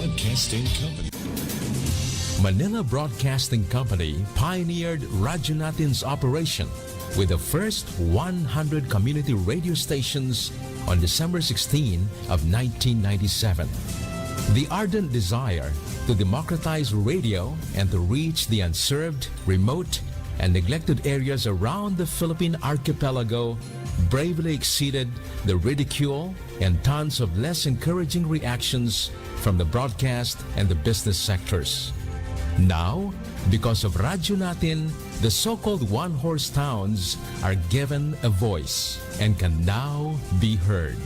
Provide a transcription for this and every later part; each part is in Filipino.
Broadcasting Company. Manila Broadcasting Company pioneered Radyo Natin's operation with the first 100 community radio stations on December 16 of 1997. The ardent desire to democratize radio and to reach the unserved, remote, and neglected areas around the Philippine archipelago bravely exceeded the ridicule and tons of less encouraging reactions from the broadcast and the business sectors. Now, because of Radyo Natin, the so-called one-horse towns are given a voice and can now be heard.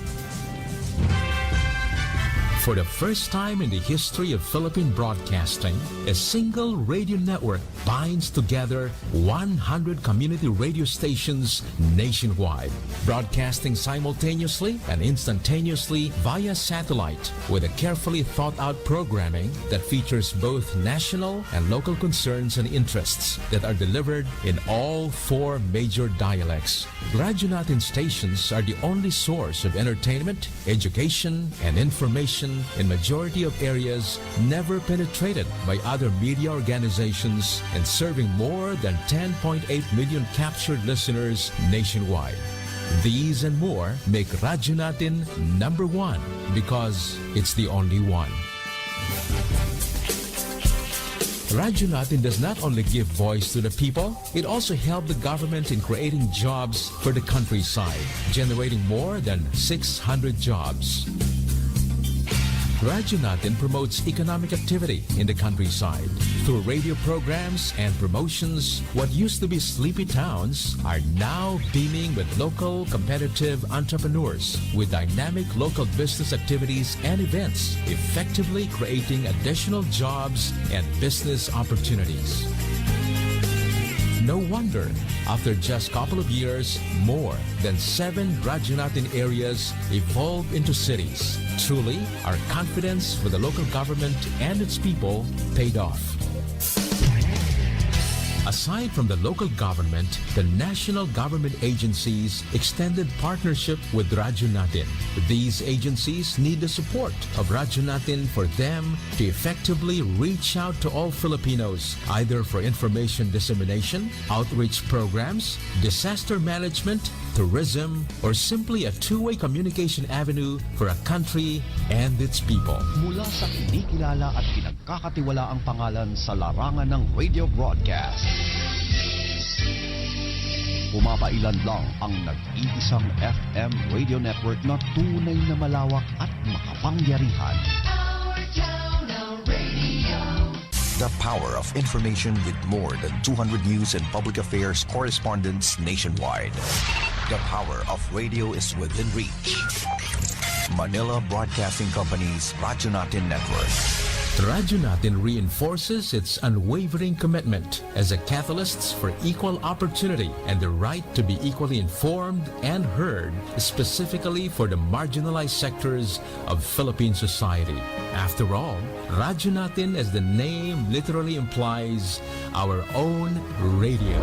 For the first time in the history of Philippine broadcasting, a single radio network binds together 100 community radio stations nationwide, broadcasting simultaneously and instantaneously via satellite with a carefully thought-out programming that features both national and local concerns and interests that are delivered in all 4 major dialects. Radyo Natin stations are the only source of entertainment, education, and information in majority of areas never penetrated by other media organizations and serving more than 10.8 million captured listeners nationwide. These and more make Radyo Natin number 1 because it's the only one. Radyo Natin does not only give voice to the people, it also helped the government in creating jobs for the countryside, generating more than 600 jobs. Radyo Natin promotes economic activity in the countryside. Through radio programs and promotions, what used to be sleepy towns are now beaming with local competitive entrepreneurs with dynamic local business activities and events, effectively creating additional jobs and business opportunities. No wonder, after just a couple of years, more than 7 Radyo Natin areas evolved into cities. Truly, our confidence with the local government and its people paid off. Aside from the local government, the national government agencies extended partnership with Radyo Natin. These agencies need the support of Radyo Natin for them to effectively reach out to all Filipinos, either for information dissemination, outreach programs, disaster management, tourism, or simply a two-way communication avenue for a country and its people. Mula sa kinikilala at pinagkakatiwalaang pangalan sa larangan ng radio broadcast, pumapailan lang ang nag-iisang FM radio network na tunay na malawak at makapangyarihan. The power of information with more than 200 news and public affairs correspondents nationwide. The power of radio is within reach. Manila Broadcasting Company's Radyo Natin Network. Radyo Natin reinforces its unwavering commitment as a catalyst for equal opportunity and the right to be equally informed and heard, specifically for the marginalized sectors of Philippine society. After all, Radyo Natin, as the name literally implies, our own radio.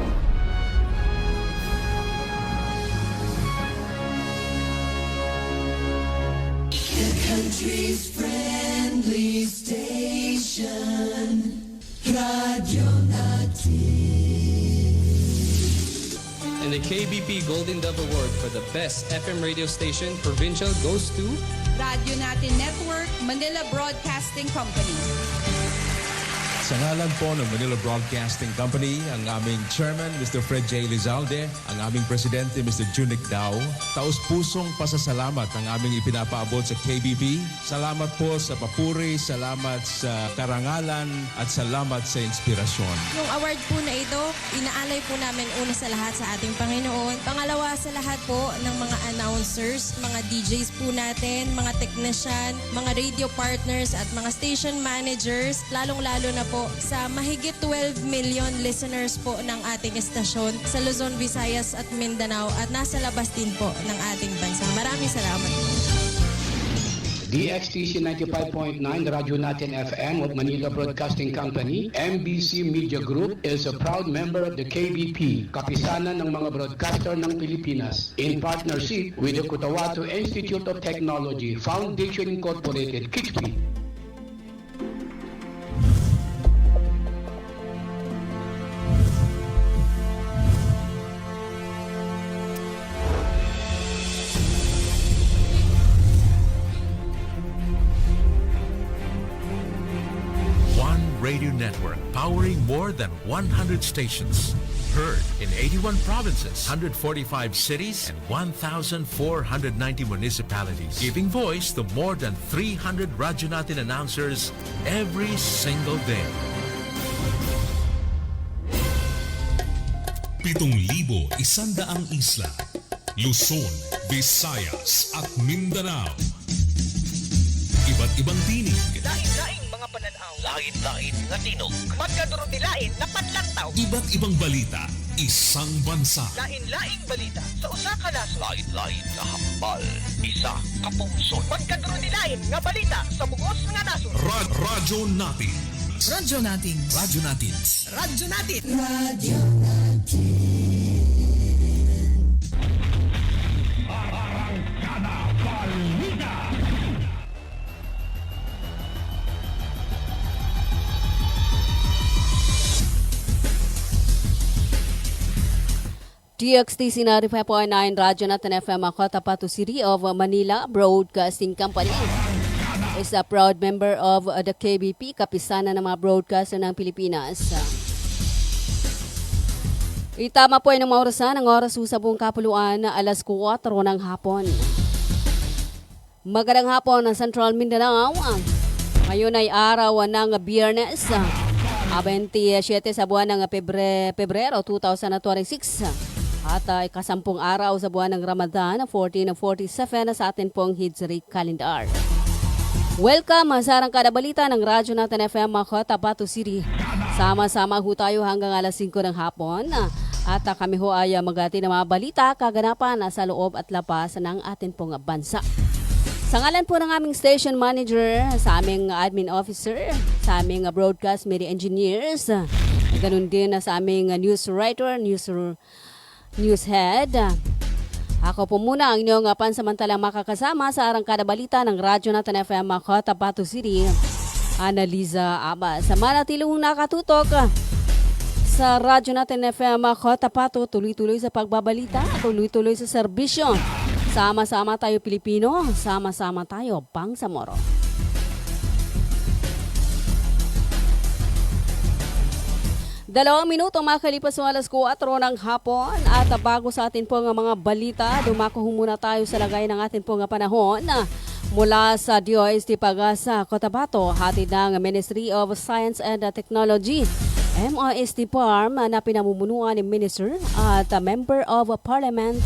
The country's friendly station, Radyo Natin. And the KBP Golden Dove Award for the best FM radio station provincial goes to Radyo Natin Network, Manila Broadcasting Company. Sa ngalan po ng Manila Broadcasting Company, ang aming Chairman, Mr. Fred J. Lizalde, ang aming Presidente, Mr. Junic Dao, taus-pusong pasasalamat ang aming ipinapaabot sa KBP. Salamat po sa papuri, salamat sa karangalan, at salamat sa inspirasyon. Yung award po na ito, inaalay po namin una sa lahat sa ating Panginoon. Pangalawa sa lahat po ng mga announcers, mga DJs po natin, mga technician, mga radio partners at mga station managers, lalong-lalo na po sa mahigit 12 million listeners po ng ating estasyon sa Luzon, Visayas at Mindanao at nasa labas din po ng ating bansa. Maraming salamat po. DXTC 95.9 Radyo Natin FM of Manila Broadcasting Company, MBC Media Group is a proud member of the KBP, kapisanan ng mga broadcaster ng Pilipinas, in partnership with the Cotabato Institute of Technology, Foundation Incorporated, KITSP. powering more than 100 stations. Heard in 81 provinces, 145 cities, and 1,490 municipalities. Giving voice to more than 300 Radyo Natin announcers every single day. 7,100 isla, Luzon, Visayas at Mindanao. Iba't ibang tinig. Lain-laing mga pananaw. Lain-lain nga tinog. Magkadurog-dilain na panlantaw. Iba't ibang balita, isang bansa. Lain-laing balita sa usa ka nasod. Lain-lain nga hambal, isa ka puso. Magkadurog-dilain nga balita sa bugos nga nasod. Radyo Natin. Radyo natin. Radyo Natin. Radyo natin. Radio natin. DXTC 95.9 Radyo Natin FM ako, Tapato City of Manila Broadcasting Company is a proud member of the KBP, kapisanan ng mga broadcaster ng Pilipinas. Itama po ay ng mga orasan, ang oras sa buong kapuluan, alas 4 ng hapon. Magandang hapon ng Central Mindanao. Ngayon ay araw ng Biyernes, 27 sa buwan ng Pebrero 2026. At ikasampung araw sa buwan ng Ramadan, 1447 sa atin pong Hijri calendar. Welcome sa arangkada balita ng Radyo Natin FM ako, Tapato City. Sama-sama ho tayo hanggang alas 5 ng hapon. At kami ho ay magati ng mga balita, kaganapan sa loob at labas ng atin pong bansa. Sa ngalan po ng aming station manager, sa aming admin officer, sa aming broadcast media engineers, ganun din sa aming news writer, news head. Ako po muna ang inyong pansamantalang makakasama sa arangkada balita ng Radyo Natin FM ako, Tapato City, Analiza Abas. Manatiling nakatutok sa Radyo Natin FM ako, Tapato, tuloy-tuloy sa pagbabalita, tuloy-tuloy sa serbisyo. Sama-sama tayo Pilipino, sama-sama tayo Bangsamoro. Dalawang minuto makalipas ng alas 4 ng hapon at bago sa atin pong mga balita, dumako muna tayo sa lagay ng atin pong panahon mula sa DOST Pag-asa, Cotabato, hatid ng Ministry of Science and Technology, MOST PARM, na pinamumunuan ni Minister at Member of Parliament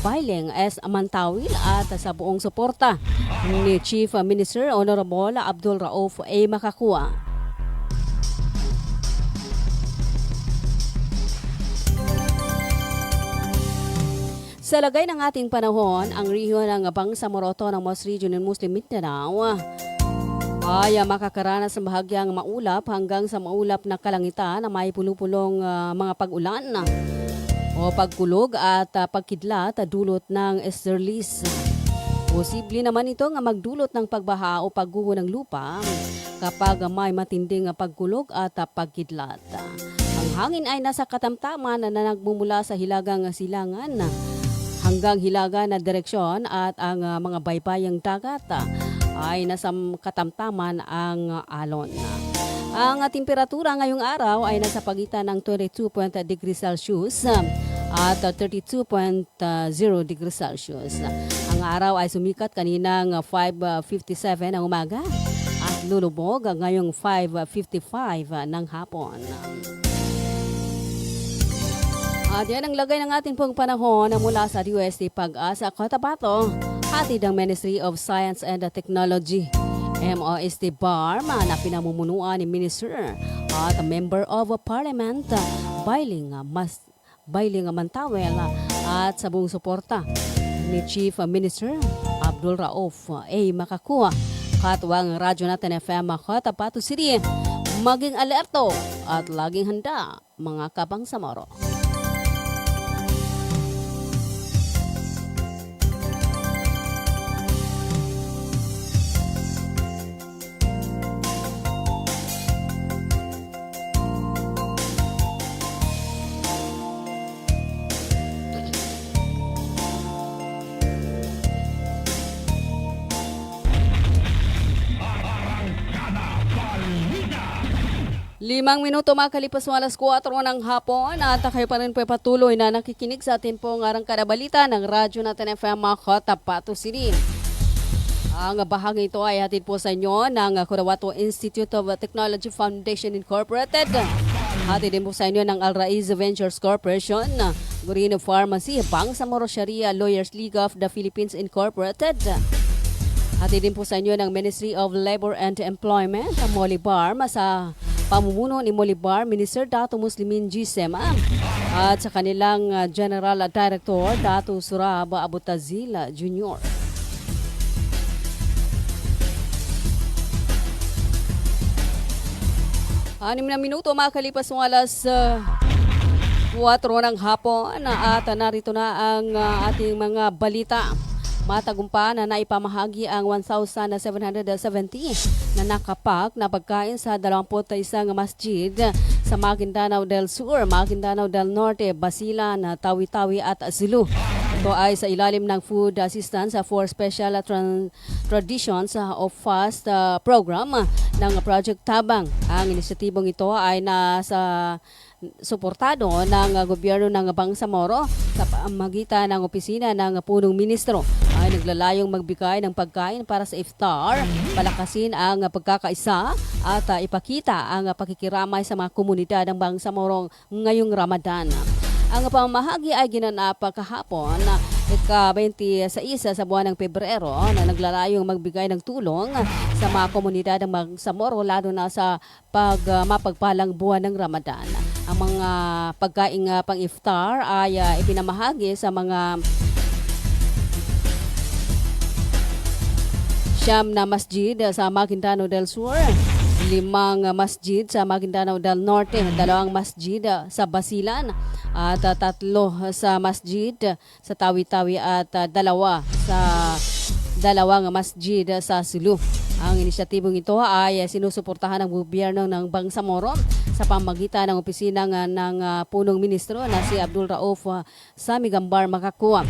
Bailing S. Mantawil at sa buong suporta ni Chief Minister Honorable Abdul Rauf A. Makakua. Sa lagay ng ating panahon, ang rehiyon ng Bangsamoro ng Most Region ng Muslim Mindanao ay makakaranas ng bahagyang maulap hanggang sa maulap na kalangitan na may pulupulong mga pag-ulan o pagkulog at pagkidlat dulot ng esterlis. Posible naman ito nga magdulot ng pagbaha o pagguho ng lupa kapag may matinding pagkulog at pagkidlat. Ang hangin ay nasa katamtaman na nagmumula sa hilagang silangan hanggang hilaga na direksyon at ang mga baybayang dagat ay nasa katamtaman ang alon. Ang temperatura ngayong araw ay nasa pagitan ng 22 degrees Celsius at 32.0 degrees Celsius. Ang araw ay sumikat kaninang 5:57 ng umaga at lulubog ngayong 5:55 ng hapon. At yan ang lagay ng ating pong panahon na mula sa DOST Pag-asa, Cotabato, hatid ng Ministry of Science and Technology, MOST BARM, na pinamumunuan ni Minister at Member of Parliament Bailing Mantawil at sa buong suporta ni Chief Minister Abdul Rauf A. Makakua. Katuwang Radyo Natin FM Cotabato City, maging alerto at laging handa mga kabangsamoro. minuto makalipas ng alas 4 ng hapon at kayo pa rin po patuloy na nakikinig sa atin po ng arangkada balita ng Radyo natin FM Cotabato City. Ang bahagi ito ay hatid po sa inyo ng Cotabato Institute of Technology Foundation Incorporated. Hatid din po sa inyo ng Al Raiz Ventures Corporation, Gurino Pharmacy, Bangsamoro Sharia Lawyers League of the Philippines Incorporated. Hatid din po sa inyo ng Ministry of Labor and Employment, Molibar, sa pamumuno ni Molibar, Minister Dato Muslimin G. Sema, at sa kanilang General Director, Dato Surab Abutazil Jr. Anim na minuto makalipas ng alas 4 ng hapon at narito na ang ating mga balita. Matagumpa na naipamahagi ang 1,770 na nakapak na pagkain sa 21 masjid sa Maguindanao del Sur, Maguindanao del Norte, Basilan, Tawi-Tawi at Sulu. Ito ay sa ilalim ng Food Assistance for Special Traditions of Fast program ng Project Tabang. Ang inisyatibong ito ay nasa suportado ng gobyerno ng Bangsamoro sa pamagitan ng opisina ng punong ministro. Ay naglalayong magbigay ng pagkain para sa iftar, palakasin ang pagkakaisa at ipakita ang pakikiramay sa mga komunidad ng Bangsamoro ngayong Ramadan. Ang pamahagi ay ginanap kahapon ika-26 sa buwan ng Pebrero na naglalayong magbigay ng tulong sa mga komunidad ng Bangsamoro lalo na sa mapagpalang buwan ng Ramadan. Ang mga pagkaing pang-iftar ay ipinamahagi sa mga siyam na masjid sa Maguindanao del Sur, 5 masjid sa Maguindanao del Norte, 2 masjid sa Basilan, at 3 sa masjid sa Tawi-Tawi at 2 sa 2 masjid sa Sulu. Ang inisyatibong ito ay sinusuportahan ng gobyerno ng Bangsamoro sa pamagitan ng opisina ng punong ministro na si Abdul Rauf Samigambar Makakuwa.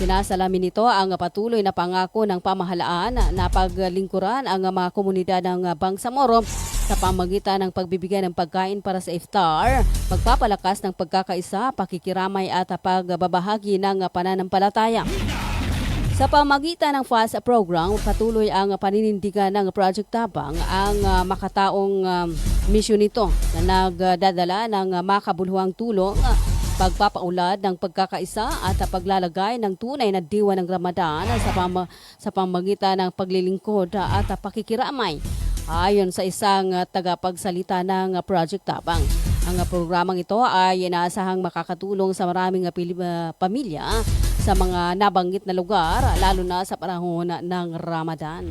Sinasalamin nito ang patuloy na pangako ng pamahalaan na paglingkuran ang mga komunidad ng Bangsamoro sa pamagitan ng pagbibigay ng pagkain para sa iftar, pagpapalakas ng pagkakaisa, pakikiramay at pagbabahagi ng pananampalataya. Sa pamagitan ng FAST program, patuloy ang paninindigan ng Project Tabang ang makataong misyon nito na nagdadala ng makabuluhang tulong, pagpapaulad ng pagkakaisa at paglalagay ng tunay na diwa ng Ramadan sa pamagitan ng paglilingkod at pakikiramay. Ayon sa isang tagapagsalita ng Project Tabang, ang programang ito ay inaasahang makakatulong sa maraming pamilya sa mga nabanggit na lugar, lalo na sa panahon ng Ramadan.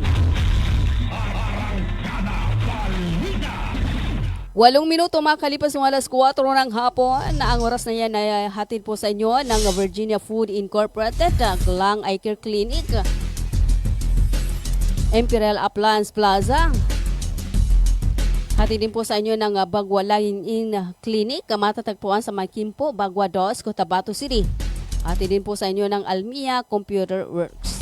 8 minuto makalipas ng alas 4 ng hapon na ang oras na yan ay hatid po sa inyo ng Virginia Food Incorporated, Glang Eye Care Clinic, Imperial Uplands Plaza. Hatid din po sa inyo ng Bagwa Line-In Clinic, matatagpuan sa Makimpo, Bagwa 2, Cotabato City. Hatid din po sa inyo ng Almia Computer Works.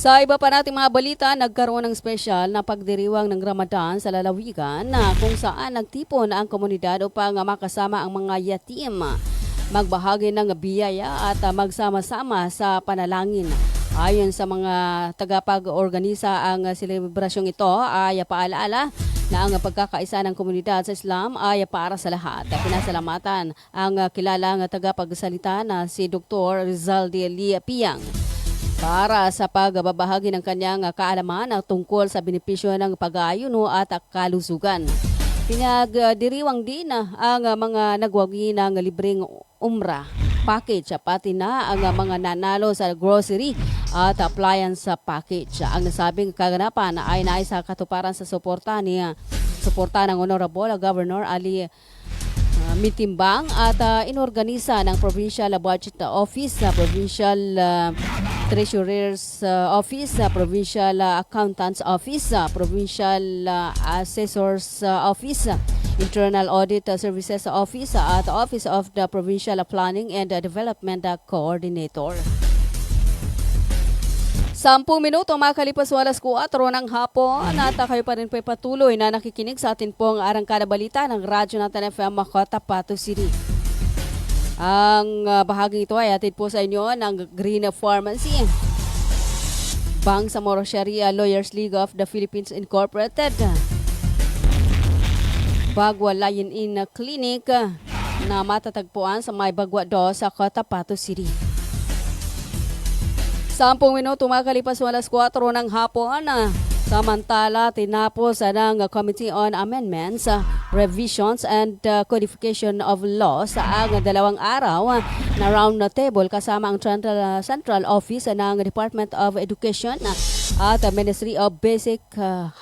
Sa iba pa nating mga balita, nagkaroon ng special na pagdiriwang ng Ramadan sa lalawigan na kung saan nagtipon ang komunidad upang makasama ang mga yatim, magbahagi ng biyaya at magsama-sama sa panalangin. Ayon sa mga tagapag-organisa, ang selebrasyong ito ay paalaala na ang pagkakaisa ng komunidad sa Islam ay para sa lahat. Pinasalamatan ang kilalang tagapagsalita na si Dr. Rizalde Piang para sa pagbabahagi ng kanyang kaalaman tungkol sa benepisyo ng pag-aayuno at kalusugan. Pinagdiriwang din ang mga nagwagi ng libreng umrah package, pati na ang mga nanalo sa grocery at appliance package. Ang nasabing kaganapan ay naisa katuparan sa suporta ng Honorable Governor Ali Mitimbang at inorganisa ng Provincial Budget Office, Provincial Treasurer's Office, Provincial Accountant's Office, Provincial Assessor's Office, Internal Audit Services Office at Office of the Provincial Planning and Development Coordinator. 10 minuto makalipas alas 4 ng hapon at kayo pa rin po patuloy na nakikinig sa atin pong arangkada balita ng Radyo Natin FM Cotabato City. Ang bahaging ito ay atid po sa inyo ng Green Pharmacy, Bangsamoro Sharia Lawyers League of the Philippines Incorporated, Bagwa Lion-In Clinic na matatagpuan sa may Bagwa 2 sa Cotabato City. 10 minuto makalipas alas 4 ng hapon. Samantala, tinapos ng Committee on Amendments, Revisions and Codification of Law sa ang 2 araw na round table kasama ang Central Office ng Department of Education at Ministry of Basic,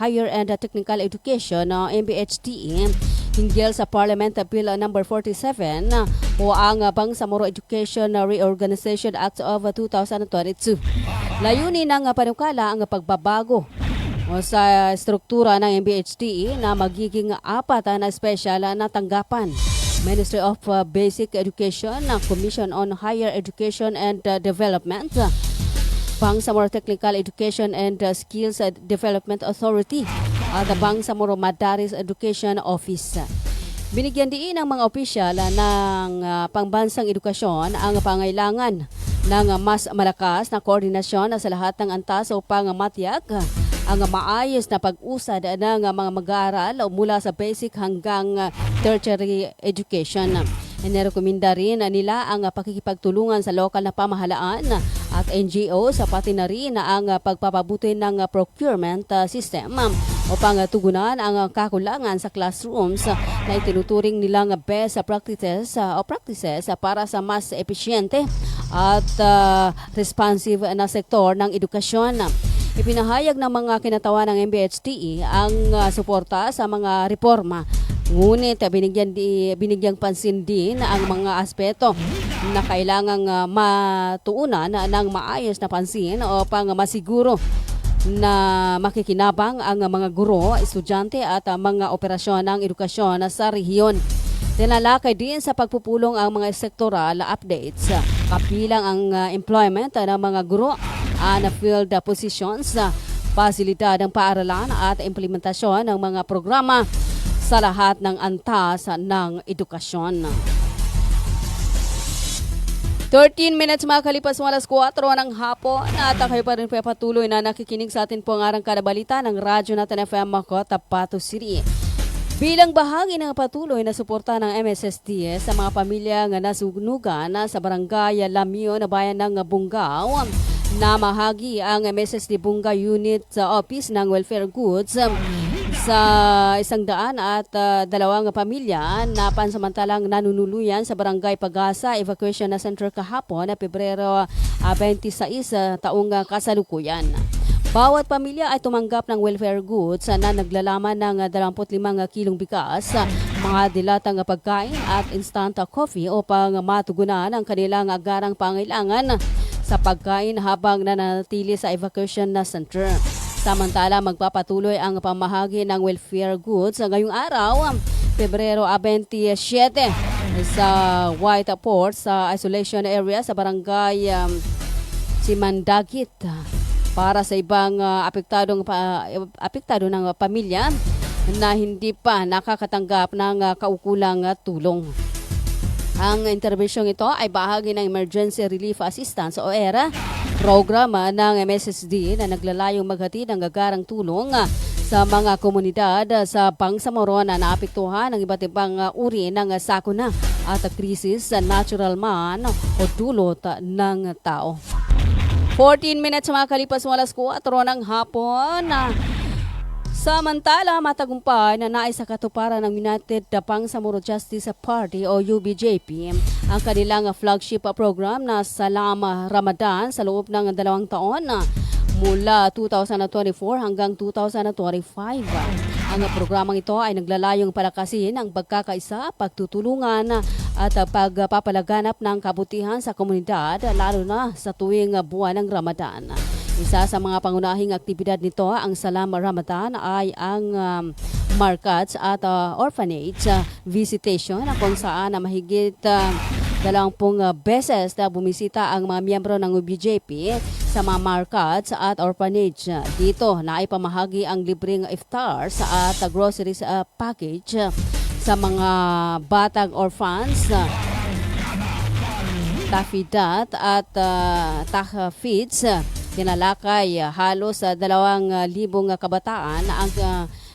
Higher and Technical Education, MBHTE, hinggil sa Parliament Bill No. 47 o ang Bangsamoro Education Reorganization Act of 2022. Layunin ng panukala ang pagbabago sa struktura ng MBHTE na magiging 4 na espesyal na tanggapan. Ministry of Basic Education, Commission on Higher Education and Development, Bangsamoro Technical Education and Skills Development Authority at Bangsamoro Madaris Education Office. Binigyan din ng mga opisyal ng pangbansang edukasyon ang pangailangan ng mas malakas na koordinasyon sa lahat ng antas upang matiyak ang maayos na pag-usad ng mga mag-aaral mula sa basic hanggang tertiary education. Inirekomenda rin nila ang pakikipagtulungan sa lokal na pamahalaan at NGO sa pati na rin ang pagpapabuti ng procurement system upang tugunan ang kakulangan sa classrooms na itinuturing nilang best practices para sa mas epesyente at responsive na sektor ng edukasyon. Ipinahayag ng mga kinatawan ng MBHTE ang suporta sa mga reforma. Ngunit binigyang pansin din ang mga aspeto na kailangang matuunan ng maayos na pansin upang masiguro na makikinabang ang mga guro, estudyante at mga operasyon ng edukasyon sa rehiyon. Tinalakay din sa pagpupulong ang mga sektoral updates, kabilang ang employment ng mga guro, field positions, pasilidad ng paaralan at implementasyon ng mga programa sa lahat ng antas ng edukasyon. 13 minutes makalipas alas 4 ng hapon at kayo pa rin patuloy na nakikinig sa atin po ang arangkada balita ng Radyo Natin FM Cotabato City. Bilang bahagi ng patuloy na suporta ng MSSD sa mga pamilya nga nasugnugan sa barangay Lamio na bayan ng Bungaw, na mahagi ang MSSD Bunga Unit sa Office ng Welfare Goods sa 102 pamilya na pansamantalang nanunuluyan sa Barangay Pagasa Evacuation Center kahapon na Pebrero 26 taong kasalukuyan. Bawat pamilya ay tumanggap ng welfare goods na naglalaman ng 25 kilong bigas, mga dilatang pagkain at instant coffee upang matugunan ang kanilang agarang pangailangan sa pagkain habang nananatili sa evacuation center. Samantala, magpapatuloy ang pamahagi ng welfare goods ngayong araw, Pebrero 27, sa White Port sa isolation area sa barangay Simandagit para sa ibang apektado ng pamilya na hindi pa nakakatanggap ng kaukulang tulong. Ang intervensyong ito ay bahagi ng Emergency Relief Assistance o ERA programa ng MSSD na naglalayong maghatid ng gagarang tulong sa mga komunidad sa Bangsamoro na naapektuhan ng iba't ibang uri ng sakuna at krisis sa natural man o dulot ng tao. 14 minutes makalipas alas 4 ng hapon. Samantala, matagumpay na nais sa katuparan ng United Bangsamoro Justice Party o UBJP ang kanilang flagship program na Salam Ramadan sa loob ng 2 taon mula 2024 hanggang 2025. Ang programang ito ay naglalayong palakasin ang pagkakaisa, pagtutulungan at pagpapalaganap ng kabutihan sa komunidad lalo na sa tuwing buwan ng Ramadan. Isa sa mga pangunahing aktibidad nito, ang Salam Ramadan, ay ang markets at orphanage visitation kung saan mahigit 20 beses na bumisita ang mga miyembro ng UBJP sa mga markets at orphanage. Dito na ipamahagi ang libreng iftars at groceries package sa mga batang orphans, tafidat at tahfids. Tinalakay halos 2,000 kabataan ang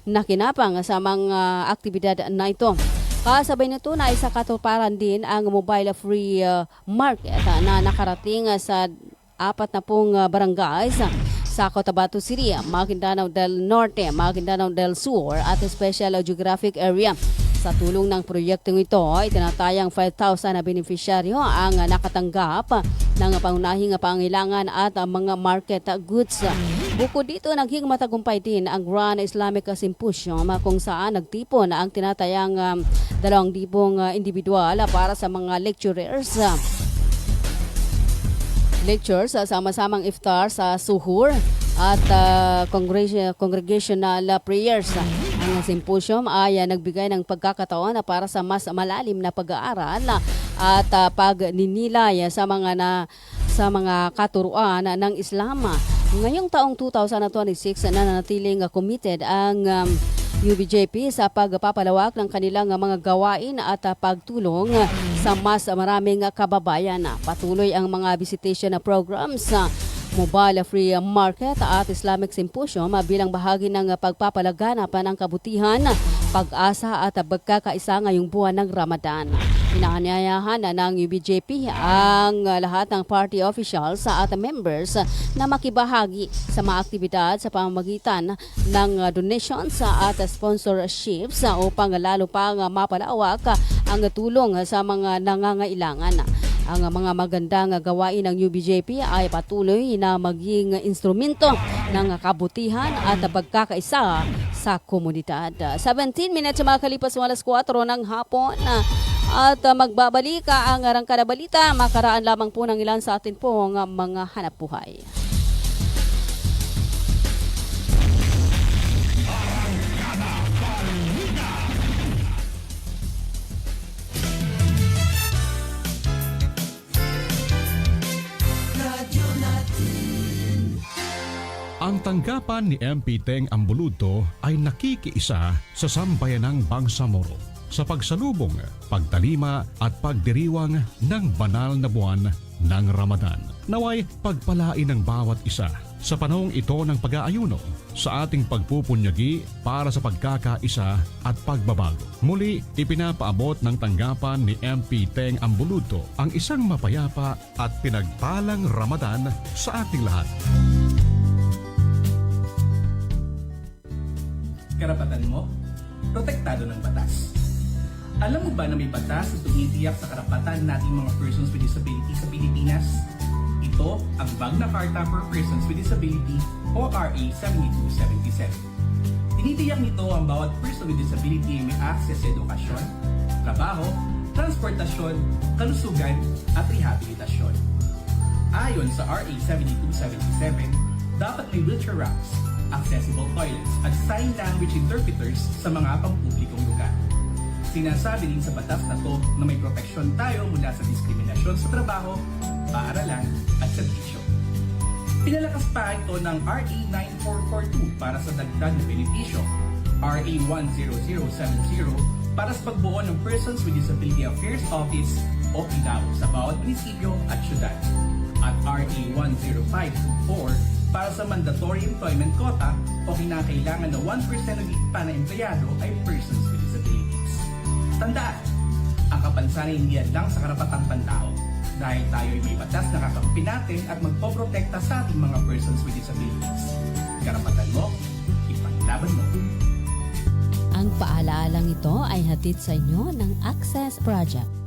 nakinapang sa mga aktibidad na ito. Kasabay nito na isa katuparan din ang mobile free market na nakarating sa 40 barangays sa Cotabato City, Maguindanao del Norte, Maguindanao del Sur at Special Geographic Area. Sa tulong ng proyektong ito, itinatayang 5,000 na beneficiaryo ang nakatanggap ng pangunahing pangailangan at mga market goods. Bukod dito, naging matagumpay din ang Grand Islamic Symposium kung saan nagtipon ang tinatayang 2,000 individual para sa mga lecturers sama-samang iftar sa suhur at congregational prayers. Ang symposium ay nagbigay ng pagkakataon para sa mas malalim na pag-aaral at pagninilay sa mga katuruan ng Islam. Ngayong taong 2026 nananatiling committed ang UBJP sa pagpapalawak ng kanilang mga gawain at pagtulong sa mas maraming kababayan. Patuloy ang mga visitation programs, mobile free market at Islamic Symposium bilang bahagi ng pagpapalaganap ng kabutihan, pag-asa at pagkakaisa ngayong buwan ng Ramadan. Inaanyayahan ng UBJP ang lahat ng party officials at members na makibahagi sa mga aktibidad sa pamamagitan ng donations at sponsorships upang lalo pang mapalawak ang tulong sa mga nangangailangan. Ang mga magandang gawain ng UBJP ay patuloy na maging instrumento ng kabutihan at pagkakaisa sa komunidad. 17 minutes makalipas ng alas 4 ng hapon at magbabalik ang Arangkada Balita. Makaraan lamang po ng ilan sa atin po ang mga hanap buhay. Ang tanggapan ni MP Teng Ambuluto ay nakikiisa sa sambayanang Bangsamoro sa pagsalubong, pagtalima at pagdiriwang ng banal na buwan ng Ramadan. Naway pagpalain ng bawat isa sa panahong ito ng pag-aayuno sa ating pagpupunyagi para sa pagkakaisa at pagbabago. Muli, ipinapaabot ng tanggapan ni MP Teng Ambuluto ang isang mapayapa at pinagpalang Ramadan sa ating lahat. Karapatan mo, protektado ng batas. Alam mo ba na may batas na tumitiyak sa karapatan nating mga persons with disability sa Pilipinas? Ito ang Magna Carta for Persons with Disability o RA 7277. Tinitiyak nito ang bawat person with disability ay may access sa edukasyon, trabaho, transportasyon, kalusugan at rehabilitasyon. Ayon sa RA 7277, dapat may wheelchair ramps, accessible toilets at sign language interpreters sa mga pampublikong lugar. Sinasabi din sa batas na to na may proteksyon tayo mula sa diskriminasyon sa trabaho, paaralan at serbisyo. Pinalakas pa ito ng RA 9442 para sa dagdag na benepisyo, RA 10070 para sa pagbuo ng Persons with Disability Affairs Office o PIDAO sa bawat munisipyo at syudad, at RA 10524 para sa mandatory employment quota o kinakailangan na 1% ng ipa na empleyado ay persons with disabilities. Tandaan, ang kapansanan hindi lang sa karapatang pantao dahil tayo ay may batas na kakampi natin at magpoprotekta sa ating mga persons with disabilities. Karapatan mo, ipaglaban mo. Ang paalalang ito ay hatid sa inyo ng Access Project.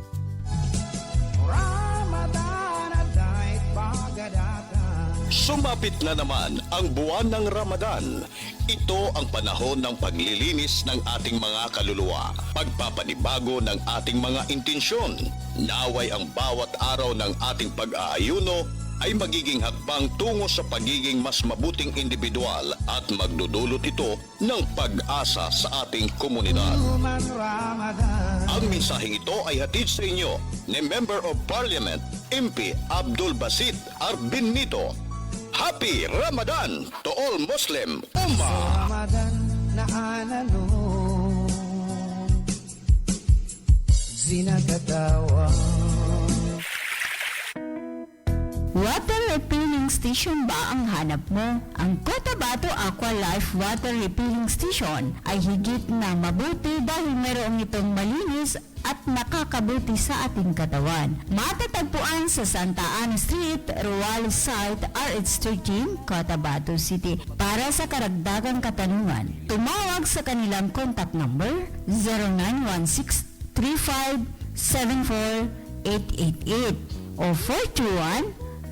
Sumapit na naman ang buwan ng Ramadan. Ito ang panahon ng paglilinis ng ating mga kaluluwa, pagpapanibago ng ating mga intensyon. Naway ang bawat araw ng ating pag-aayuno ay magiging hakbang tungo sa pagiging mas mabuting individual at magdudulot ito ng pag-asa sa ating komunidad. Ang mensaheng ito ay hatid sa inyo ni Member of Parliament MP Abdul Basit Arbin Nito. Happy Ramadan to all Muslim Ummah! Ramadan na anano zinagatawa. Water refilling station ba ang hanap mo? Ang Cotabato Aqua Life Water Refilling Station ay higit na mabuti dahil mayroong itong malinis at nakakabuti sa ating katawan. Matatagpuan sa Santa Ana Street, Ruales Site, RH13, Cotabato City. Para sa karagdagang katanungan, tumawag sa kanilang contact number 0916-3574-888 o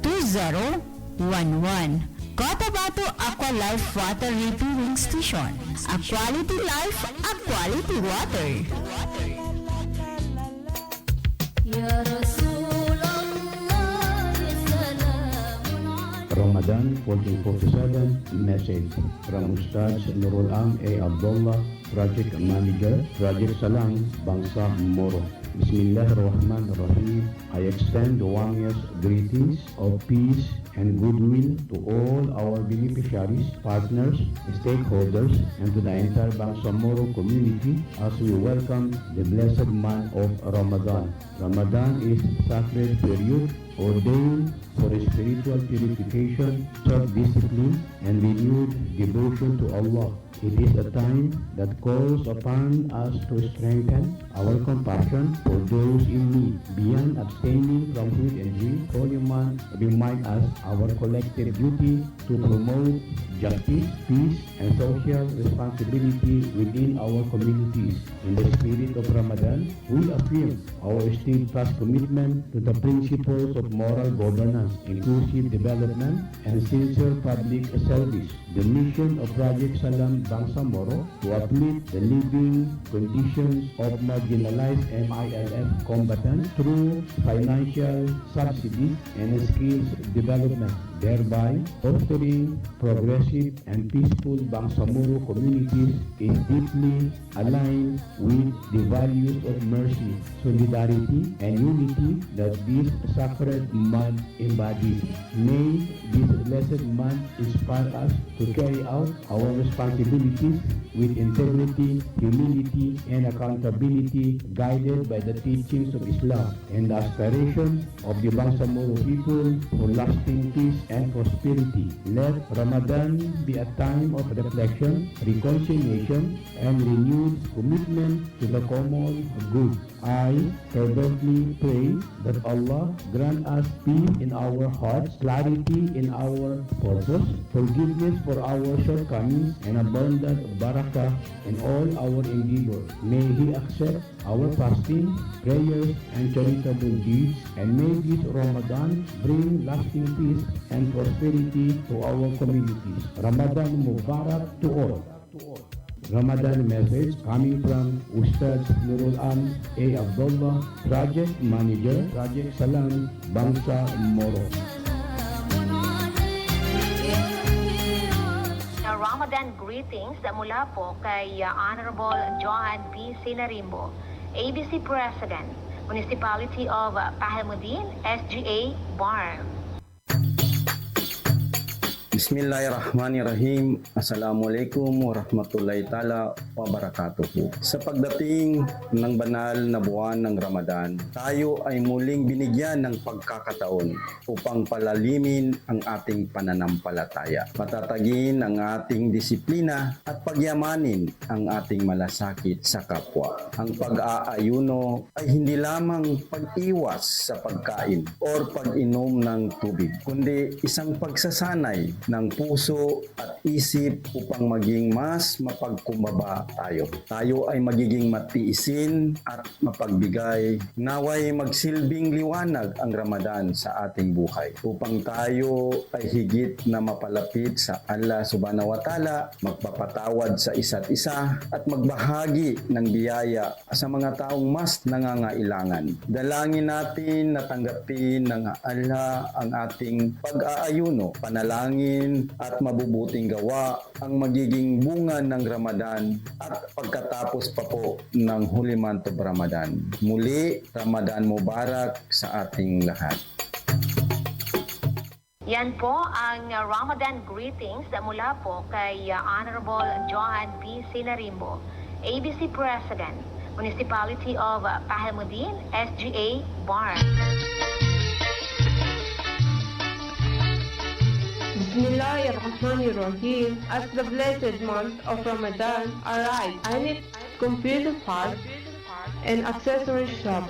421-2011. Cotabato Aqua Life Water Refilling Station. A quality life, a quality water. Ramadan 1447 message from Ustaz Nurul Am A. Abdullah, Project Manager, Project Salang, Bangsa Moro. Bismillahirrahmanirrahim. I extend the warmest greetings of peace and goodwill to all our beneficiaries, partners, stakeholders, and to the entire Bangsamoro community as we welcome the blessed month of Ramadan. Ramadan is sacred period ordained for spiritual purification, self-discipline, and renewed devotion to Allah. It is a time that calls upon us to strengthen our compassion for those in need. Beyond abstaining from food and drink, Holy Month reminds us our collective duty to promote justice, peace, and social responsibility within our communities. In the spirit of Ramadan, we affirm our steadfast commitment to the principles of moral governance, inclusive development, and sincere public service. The mission of Project Salam Bangsamoro to uplift the living conditions of marginalized MILF combatants through financial subsidies and skills development, thereby fostering progressive and peaceful Bangsamoro communities is deeply aligned with the values of mercy, solidarity, and unity that this sacred month embodies. May this blessed month inspire us to carry out our responsibilities with integrity, humility, and accountability, guided by the teachings of Islam and the aspiration of the Bangsamoro people for lasting peace and prosperity. Let Ramadan be a time of reflection, reconciliation, and renewed commitment to the common good. I fervently pray that Allah grant us peace in our hearts, clarity in our purpose, forgiveness for our shortcomings, and abundant barakah in all our endeavors. May He accept our fasting, prayers, and charitable deeds, and may this Ramadan bring lasting peace and prosperity to our communities. Ramadan Mubarak to all. Ramadan message coming from Ustaz Nurul Am A. Abdullah, Project Manager, Project Salam, Bangsa Moro. Ramadan greetings mula po kay Honorable Johan P. Sinarimbo, ABC President, Municipality of Pahalmudin, SGA, Barm. Bismillahirrahmanirrahim. Assalamualaikum warahmatullahi ta'ala wabarakatuh. Sa pagdating ng banal na buwan ng Ramadan, tayo ay muling binigyan ng pagkakataon upang palalimin ang ating pananampalataya, patatagin ang ating disiplina at pagyamanin ang ating malasakit sa kapwa. Ang pag-aayuno ay hindi lamang pag-iwas sa pagkain o pag-inom ng tubig, kundi isang pagsasanay ng puso at isip upang maging mas mapagkumbaba tayo. Tayo ay magiging matiisin at mapagbigay. Naway magsilbing liwanag ang Ramadan sa ating buhay upang tayo ay higit na mapalapit sa Allah Subhanahu wa Ta'ala, magpapatawad sa isa't isa at magbahagi ng biyaya sa mga taong mas nangangailangan. Dalangin natin na tanggapin ng Allah ang ating pag-aayuno, panalangin at mabubuting gawa ang magiging bunga ng Ramadan at pagkatapos pa po ng huli month of Ramadan. Muli, Ramadan Mubarak sa ating lahat. Yan po ang Ramadan greetings mula po kay Honorable Johan B. Sinarimbo, ABC President, Municipality of Pahalmudin, SGA, Barn. Bismillahirrahmanirrahim. As the blessed month of Ramadan arrives, I need computer parts and accessory shop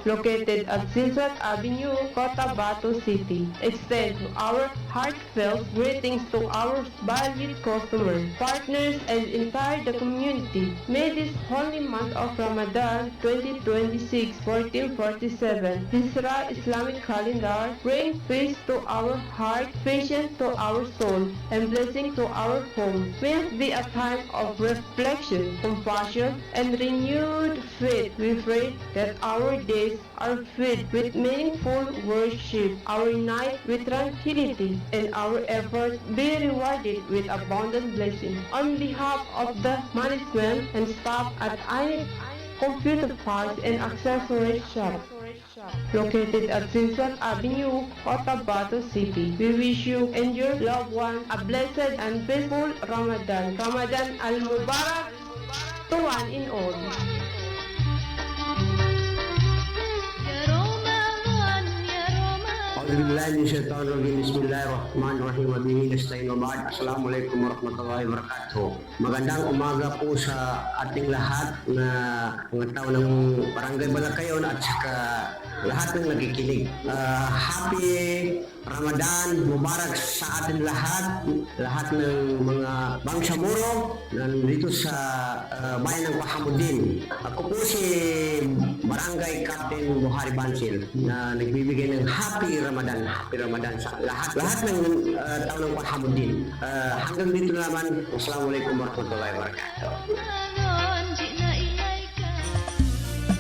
located at Silsat Avenue, Cotabato City. Extend our heartfelt greetings to our valued customers, partners, and entire the community. May this holy month of Ramadan 2026, 1447, Hijra Islamic calendar bring peace to our heart, patience to our soul, and blessing to our home. May it be a time of reflection, compassion, and renewed faith. We pray that our days are filled with meaningful worship, our night with tranquility, and our efforts be rewarded with abundant blessings. On behalf of the management and staff at INIT Computer Parts and Accessories Shop, located at Silsat Avenue, Cotabato City, we wish you and your loved ones a blessed and peaceful Ramadan. Ramadan al-Mubarak to one in all. Bismillahirrahmanirrahim. Wabihi nasta'in wa ba'd. Assalamualaikum warahmatullahi wabarakatuh. Magandang umaga po sa ating lahat na mga tao ng Barangay Balakayon at saka lahat ng nakikinig. Happy Ramadan Mubarak sa atin lahat ng mga Bangsamoro nandito sa bayan ng Pahamudin. Ako po si Barangay Captain Buhari Bansil na nagbibigay ng Happy Ramadan sa lahat ng tao ng Pahamudin. Hanggang dito naman. Assalamualaikum warahmatullahi wabarakatuh.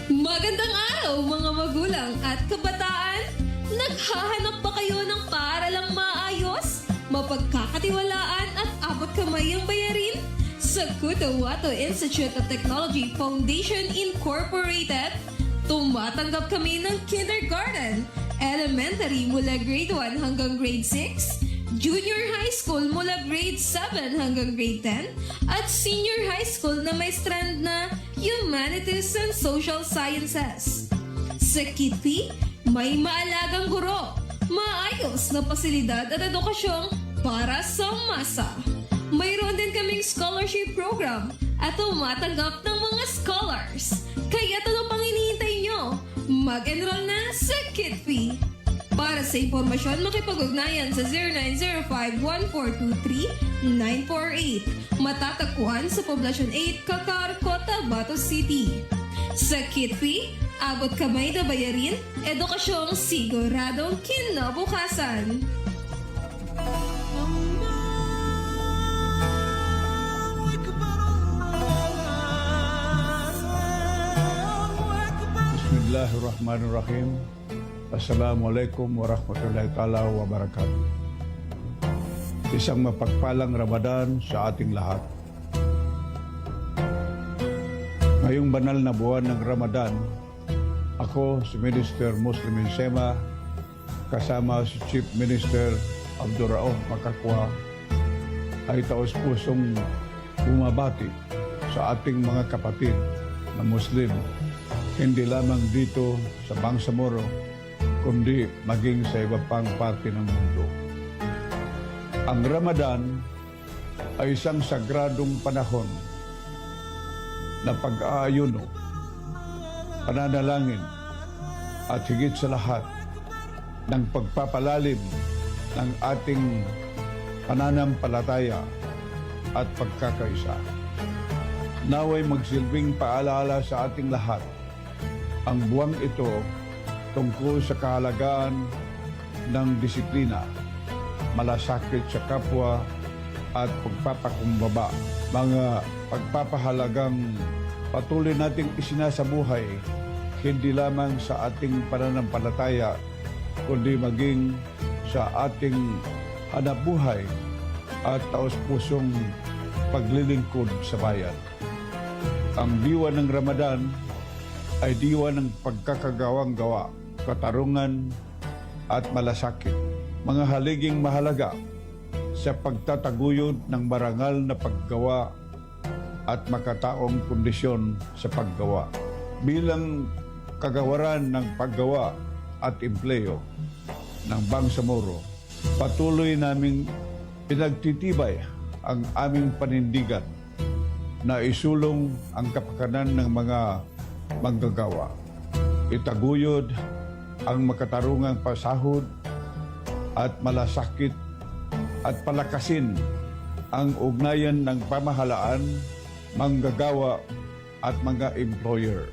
Magandang araw mga magulang at kabataan! Naghahanap ba kayo ng paaralang maayos, mapagkakatiwalaan at abot kamay ang bayarin? Sa Cotabato Institute of Technology Foundation Incorporated, tumatanggap kami ng kindergarten, elementary mula grade 1 hanggang grade 6, junior high school mula grade 7 hanggang grade 10, at senior high school na may strand na Humanities and Social Sciences. Sa Kitty, may maalagang guro, maayos na pasilidad at edukasyong para sa masa. Mayroon din kaming scholarship program at tumatanggap ng mga scholars. Kaya ano pang hinihintay nyo? Mag-enroll na sa Kitty. Para sa impormasyon, makipag-ugnayan sa 0905-1423-948. Matatagpuan sa Poblacion 8, Cacar, Cotabato City. Sa Kitty, abot kamay na bayarin, edukasyong siguradong kinabukasan. Bismillahirrahmanirrahim. Assalamualaikum warahmatullahi ta'ala wabarakatuh. Isang mapagpalang Ramadan sa ating lahat. Ngayong banal na buwan ng Ramadan, ako si Minister Muslim Insema kasama si Chief Minister Abdurrauf Makakwa ay taos-pusong bumabati sa ating mga kapatid na Muslim, hindi lamang dito sa Bangsamoro, kundi maging sa iba pang parte ng mundo. Ang Ramadan ay isang sagradong panahon na pag-aayuno, pananalangin at higit sa lahat ng pagpapalalim ng ating pananampalataya at pagkakaisa. Naway magsilbing paalala sa ating lahat ang buwang ito tungkol sa kahalagaan ng disiplina, malasakit sa kapwa at pagpapakumbaba. Mga pagpapahalagang patuloy nating isinasabuhay hindi lamang sa ating pananampalataya kundi maging sa ating hanapbuhay at taos-pusong paglilingkod sa bayan. Ang diwa ng Ramadan ay diwa ng pagkakagawang gawa, katarungan at malasakit. Mga haliging mahalaga sa pagtataguyod ng marangal na paggawa at makataong kondisyon sa paggawa. Bilang kagawaran ng paggawa at empleyo ng Bangsamoro, patuloy naming pinagtitibay ang aming panindigan na isulong ang kapakanan ng mga manggagawa. Itaguyod ang makatarungang pasahod at malasakit at palakasin ang ugnayan ng pamahalaan, manggagawa at mga employer.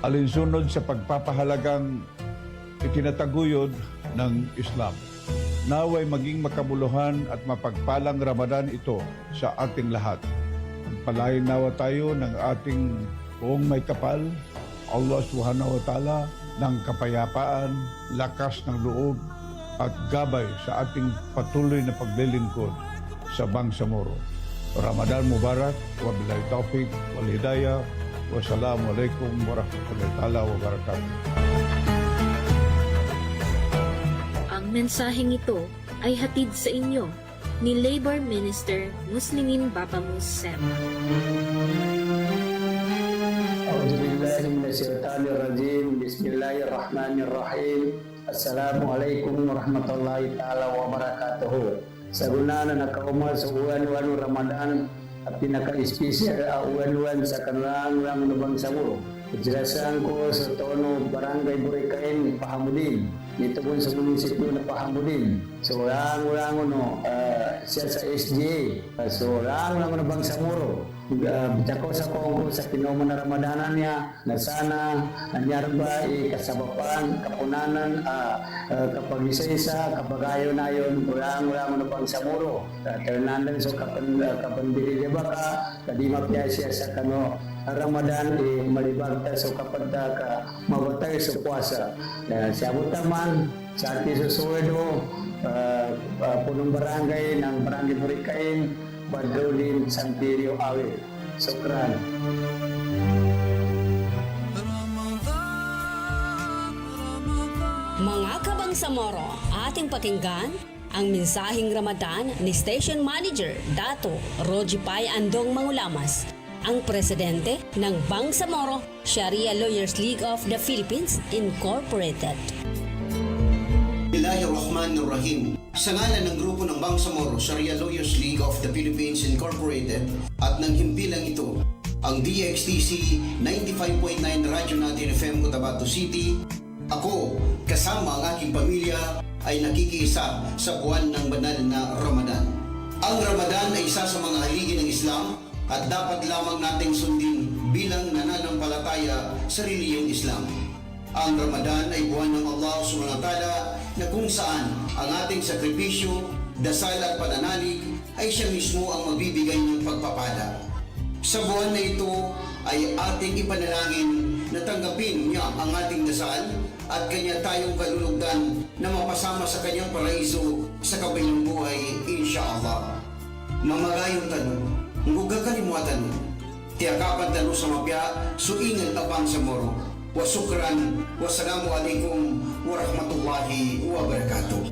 Alinsunod sa pagpapahalagang itinataguyod ng Islam. Naway maging makabuluhan at mapagpalang Ramadan ito sa ating lahat. Palain nawa tayo ng ating buong may kapal, Allah Subhanahu wa Ta'ala, ng kapayapaan, lakas ng loob at gabay sa ating patuloy na paglilingkod sa Bangsamoro. Ramadan Mubarak, wabillahi taufiq wal hidayah, wassalamualaikum warahmatullahi ta'ala wabarakatuh. Ang mensaheng ito ay hatid sa inyo ni Labor Minister Muslimin Bapamus Sem. A'udzubillahiminasyaitanirrajim. Bismillahirrahmanirrahim. Assalamualaikum warahmatullahi ta'ala wabarakatuh. Sa guna na nakaumal sa uwan-uwan Ramadan at pinaka-espesyal uwan-uwan sa kanilang Bangsamoro. Ijelasan ko sa tono Barangay Burikain, Pahamudin. Dito po sa munisipyo na Pahamudin. So, lang siya sa SGA. So, lang na Bangsamoro. Bitsako sa Kongo sa kinuman na Ramadanan niya na sana anyarba kasabapan, kapunanan, kapag-isa-isa, kapagayo na yun, ulang na Bangsamoro. Ternanan so kapandili ba ka, kadima piya siya sa kano Ramadan, malibagta so kapag ka mabatay sa puasa. Siyabot naman, sa ating susuwedo, punong barangay ng Barangay Burikain, Badrolin, Santirio, Awit. Sukran. Mga kabangsamoro, ating pakinggan ang mensaheng Ramadan ni Station Manager Dato Rojipay Andong Mangulamas, ang presidente ng Bangsamoro Sharia Lawyers League of the Philippines Incorporated. Bismillahirrahmanirrahim. Sa ngalan ng grupo ng Bangsamoro Sharia Lawyers League of the Philippines Incorporated at ng himpilang ito, ang DXTC 95.9 Radyo Natin FM Cotabato City, ako kasama ang aking pamilya ay nakikiisa sa buwan ng banal na Ramadan. Ang Ramadan ay isa sa mga haligi ng Islam at dapat lamang nating sundin bilang nananampalataya sa reliyong Islam. Ang Ramadan ay buwan ng Allah Subhanahu wa Ta'ala na kung saan ang ating sakripisyo, dasal at pananalig ay siya mismo ang magbibigay ng pagpapala. Sa buwan na ito ay ating ipanalangin na tanggapin niya ang ating dasal at kanya tayong kalulugdan na mapasama sa kanyang paraiso sa kabilang buhay, insyaAllah. Mamagayong tanong, huwag kakalimutan mo, tiyakapan tanong sa mapya, suingan abang sa moro. Wasukran, wassalamualaikum warahmatullahi wabarakatuh.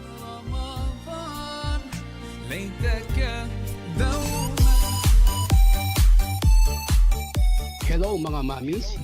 Hello mga mamis.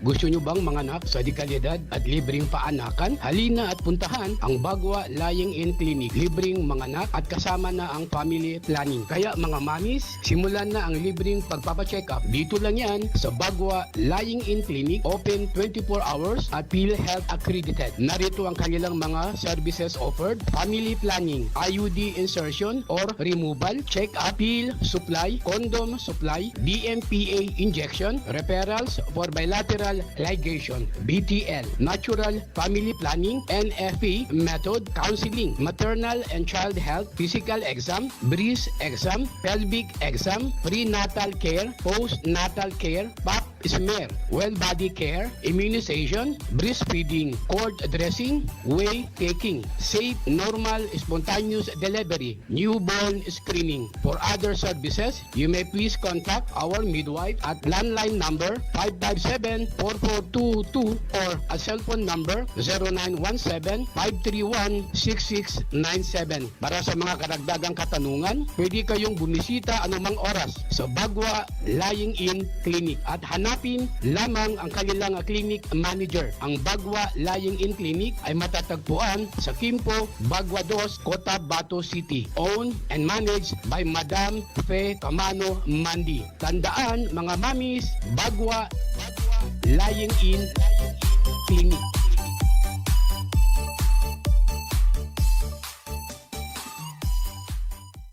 Gusto nyo bang manganak sa dekalidad at libreng paanakan? Halina at puntahan ang Bagwa Lying-in Clinic. Libreng manganak at kasama na ang family planning. Kaya mga mamis, simulan na ang libreng pagpapacheck up. Dito lang yan sa Bagwa Lying-in Clinic. Open 24 hours at PhilHealth accredited. Narito ang kanilang mga services offered. Family planning, IUD insertion or removal, check-up, pill supply, condom supply, DMPA injection, referrals for bilateral ligation, BTL, natural family planning, NFP method, counseling, maternal and child health, physical exam, breast exam, pelvic exam, prenatal care, postnatal care, pap smear, well body care, immunization, breastfeeding, cord dressing, whey taking, safe, normal, spontaneous delivery, newborn screening. For other services, you may please contact our midwife at landline number 557-4422 or a cellphone number 0917-531-6697. Para sa mga karagdagang katanungan, pwede kayong bumisita anumang oras sa Bagwa Lying-in Clinic at hanapin lamang ang kanilang clinic manager. Ang Bagwa Lying-in Clinic ay matatagpuan sa Kimpo, Bagwa 2, Cotabato City. Owned and managed by Madam Fe Camano Mandi. Tandaan mga mamis, Bagwa Lying-in Clinic.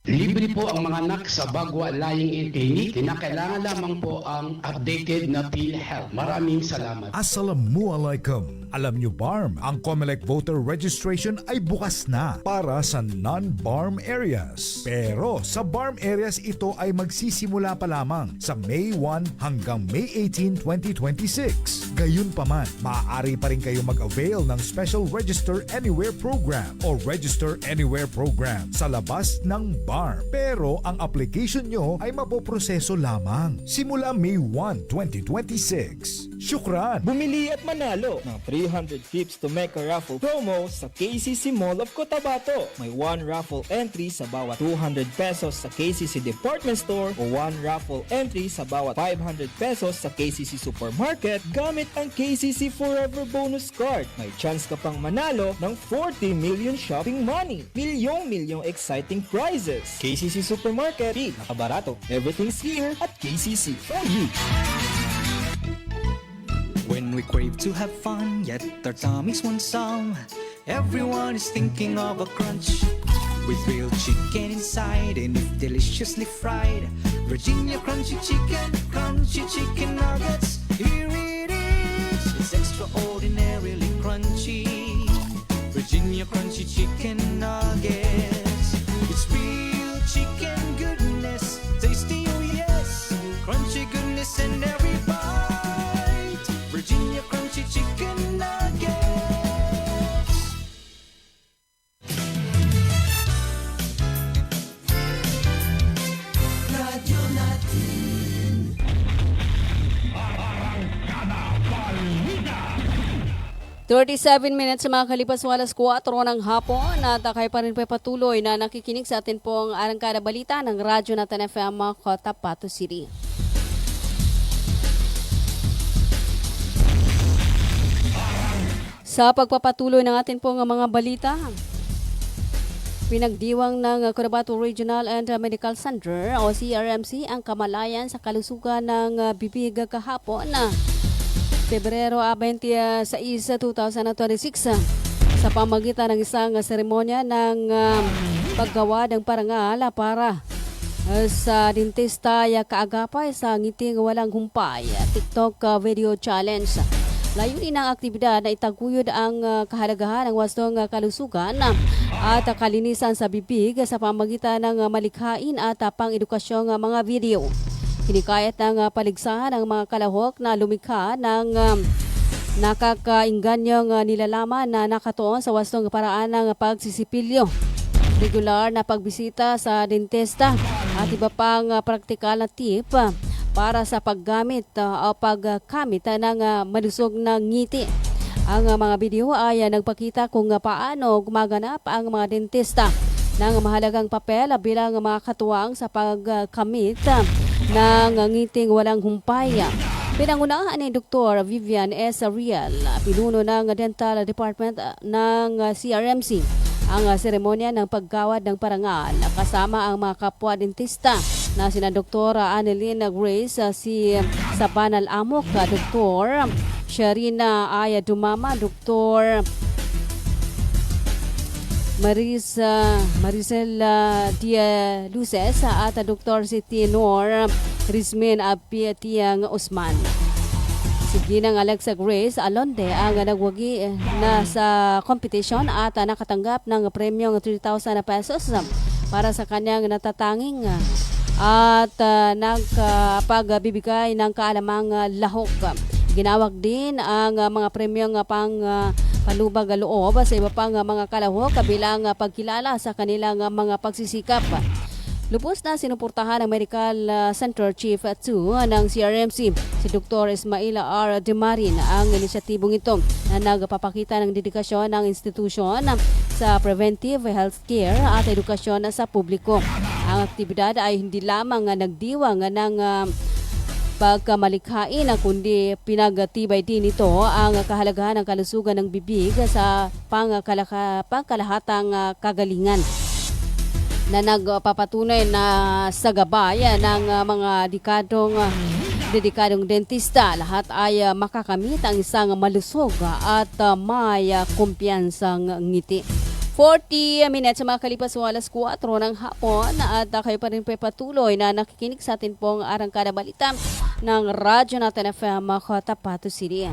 Libre po ang mga anak sa Bagwa Lying-in Clinic. Kinakailangan lamang po ang updated na PhilHealth. Maraming salamat. Assalamualaikum. Alam nyo BARM, ang COMELEC voter registration ay bukas na para sa non-BARM areas. Pero sa BARM areas ito ay magsisimula pa lamang sa May 1 hanggang May 18, 2026. Gayunpaman, maaari pa rin kayo mag-avail ng Special Register Anywhere Program o Register Anywhere Program sa labas ng BARM. Pero ang application nyo ay mapoproseso lamang simula May 1, 2026. Syukran! Bumili at manalo ng 300 tips to make a raffle promo sa KCC Mall of Cotabato. May 1 raffle entry sa bawat 200 pesos sa KCC Department Store o 1 raffle entry sa bawat 500 pesos sa KCC Supermarket gamit ang KCC Forever Bonus Card. May chance ka pang manalo ng 40 million shopping money. Milyong exciting prizes. KCC Supermarket, nakabarato. Everything's here at KCC for you. When we crave to have fun, yet our tummies want some, everyone is thinking of a crunch. With grilled chicken inside and if deliciously fried, Virginia crunchy chicken nuggets. Here it is, it's extraordinarily crunchy. Virginia crunchy chicken nuggets. It's real chicken goodness, tasty oh yes, crunchy goodness in every bite. Virginia crunchy chicken nuggets. Radyo natin. 37 minutes sa mga kalipas ng alas 4 ng hapon at kayo pa rin po patuloy na nakikinig sa atin pong Arangkada Balita ng Radyo Natin FM Cotabato City. Sa pagpapatuloy ng atin pong mga balita, pinagdiwang ng Cotabato Regional and Medical Center o CRMC ang kamalayan sa kalusugan ng bibig kahapon na Pebrero 26, 2026 sa pamagitan ng isang seremonya ng paggawa ng parangal para sa dentista kaagapay sa ngiting walang humpay TikTok video challenge. Layunin ng aktibidad na itaguyod ang kahalagahan ng wastong kalusugan at kalinisan sa bibig sa pamagitan ng malikhain at pang-edukasyong mga video. Hinikayat ng paligsahan ng mga kalahok na lumikha ng nakakainganyong nilalaman na nakatuon sa wastong paraan ng pagsisipilyo, regular na pagbisita sa dentista at iba pang praktikal na tip para sa paggamit o pagkamit ng malusog na ngiti. Ang mga video ay nagpakita kung paano gumaganap ang mga dentista ng mahalagang papel bilang mga katuwang sa pagkamit ng ngiting walang humpay. Pinangunahan ni Dr. Vivian S. Rial, pinuno ng Dental Department ng CRMC, ang seremonya ng paggawad ng parangal kasama ang mga kapwa dentista na sina Dr. Annelyn Grace si Sabanal Amok, Dr. Sharina Aya Dumama, Dr. Maricel Dia Luces at Dr. Siti Nor Rizmin Apiatiang Usman. Si Ginang Alexa Grace Alonde ang nagwagi na sa competition at nakatanggap ng premyong 3,000 pesos para sa kanyang natatanging at nagpagbibigay ng kaalamang lahok. Ginawag din ang mga premyong palubag loob sa iba pang mga kalahok kabilang pagkilala sa kanilang mga pagsisikap. Lubos na sinuportahan ng Medical Center Chief 2 ng CRMC, si Dr. Ismaila R. Demarin, ang inisyatibong ito na nagpapakita ng dedikasyon ng institusyon sa preventive healthcare at edukasyon sa publiko. Ang aktibidad ay hindi lamang nagdiwang ng pagkamalikhain kundi pinagtibay din ito ang kahalagahan ng kalusugan ng bibig sa pangkalahatang kagalingan na nagpapatunay na sa gabay ng mga dedikadong dentista. Lahat ay makakamit ang isang malusog at may kumpiyansang ngiti. 40 minutes makalipas sa alas 4 ng hapon at kayo pa rin patuloy na nakikinig sa atin pong Arangkada Balita ng Radyo Natin FM Cotabato City.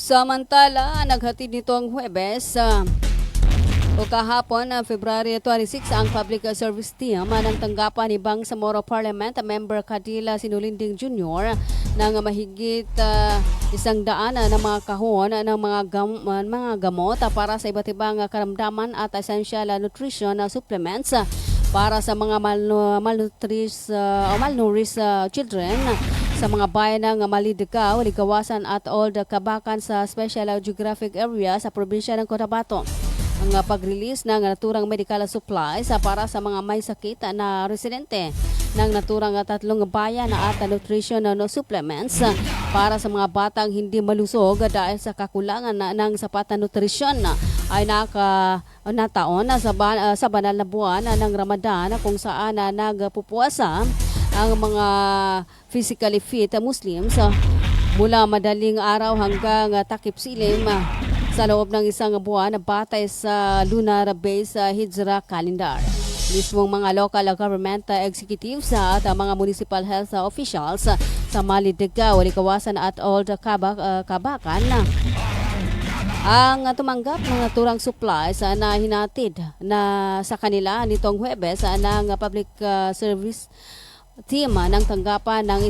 Samantala, naghatid nito ang Huwebes o kahapon, February 26, ang Public Service Team ng tanggapan ni Bangsamoro Parliament Member Cadila Sinulinding Jr. ng mahigit 100 na mga kahon ng mga gamot para sa iba't ibang karamdaman at essential nutrition supplements para sa mga malnourished children sa mga bayan ng Malidikaw, Ligawasan at Old Kabakan sa Special Geographic Area sa probinsya ng Cotabato. Ang pag-release ng naturang medical supplies para sa mga may sakit na residente ng naturang 3 bayan at nutrition supplements para sa mga batang hindi malusog dahil sa kakulangan ng sapat na nutrisyon ay nataon sa banal na buwan ng Ramadan kung saan nagpupuasa ang mga physically fit Muslims mula madaling araw hanggang takip silim sa loob ng isang buwan batay sa lunar-based Hijra calendar. Mismong mga local government executives at mga municipal health officials sa Malidikaw, Ligawasan at Old Kabakan ang tumanggap ng naturang supplies na hinatid na sa kanila nitong Huwebes ng Public Service Team ng tanggapan ng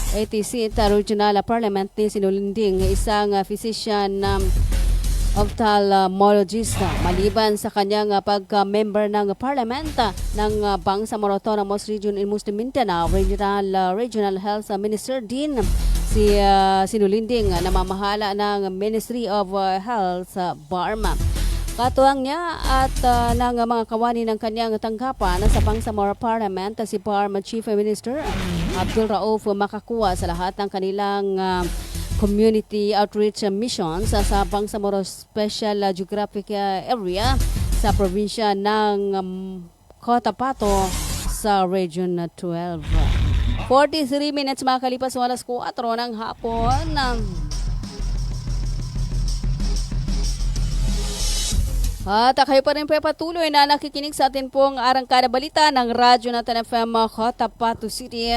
ATC Regional Parliament ni Sinulinding, isang physician ophthalmologist. Maliban sa kanyang pagka-member ng Parliament ng Bangsamoro Autonomous Region in Muslim Mindanao, Regional Health Minister din si Sinulinding, namamahala ng Ministry of Health Barma. Katuwang niya at ng mga kawani ng kanyang tanggapan sa Bangsamoro Parliament si Barma Chief Minister Abdul Rauf makakuha sa lahat ng kanilang community outreach missions sa Bangsamoro Special Geographic Area sa probinsya ng Cotabato sa Region 12. 43 minutes makalipas sa alas 4 ng hapon. At kayo pa rin patuloy na nakikinig sa atin pong Arangkada Balita ng Radyo Natin FM Cotabato City.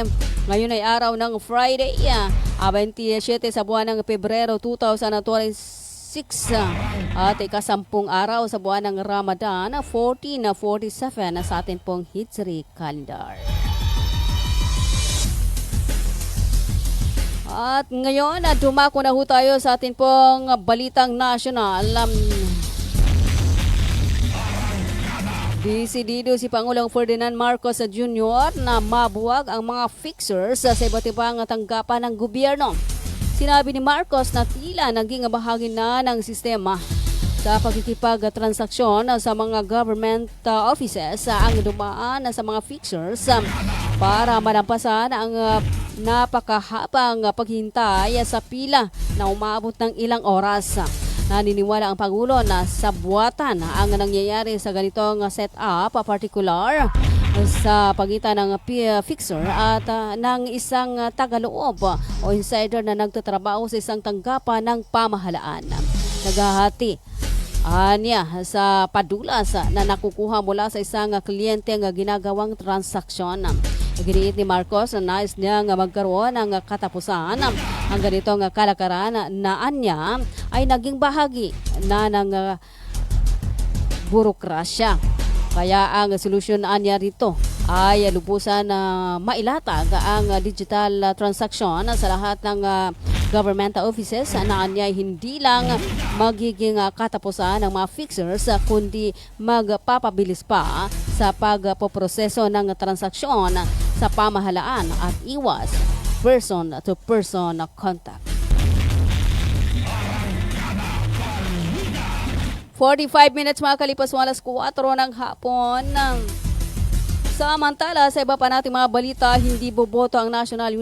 Ngayon ay araw ng Friday, 27 sa buwan ng Pebrero 2026 at ikasampung araw sa buwan ng Ramadan 1447 sa atin pong Hijri calendar. At ngayon, dumako na ho tayo sa atin pong Balitang Nasyonal. Desidido si Pangulong Ferdinand Marcos Jr. na mabuwag ang mga fixers sa iba't ibang tanggapan ng gobyerno. Sinabi ni Marcos na tila naging bahagi na ng sistema sa pagkikipagtransaksyon sa mga government offices ang dumaan sa mga fixtures para malampasan ang napakahabang paghintay sa pila na umabot ng ilang oras. Naniniwala ang Pangulo na sabwatan ang nangyayari sa ganitong setup, particular sa pagitan ng fixer at ng isang tagaloob o insider na nagtatrabaho sa isang tanggapan ng pamahalaan. Naghahati niya sa padulas na nakukuha mula sa isang kliyente ng ginagawang transaksyon. Giniit ni Marcos na nais niyang magkaroon ng katapusan ang ganitong kalakaran na anya ay naging bahagi na ng burokrasya. Kaya ang solusyon niya rito ay lubusan na mailatag ang digital transaction sa lahat ng government offices na anya hindi lang magiging katapusan ng mga fixers kundi magpapabilis pa sa pagpoproseso ng transaksyon sa pamahalaan at iwas person-to-person contact. 45 minutes makakalipas ng alas 4 ng hapon. Samantala, sa iba pa nating mga balita, hindi boboto ang National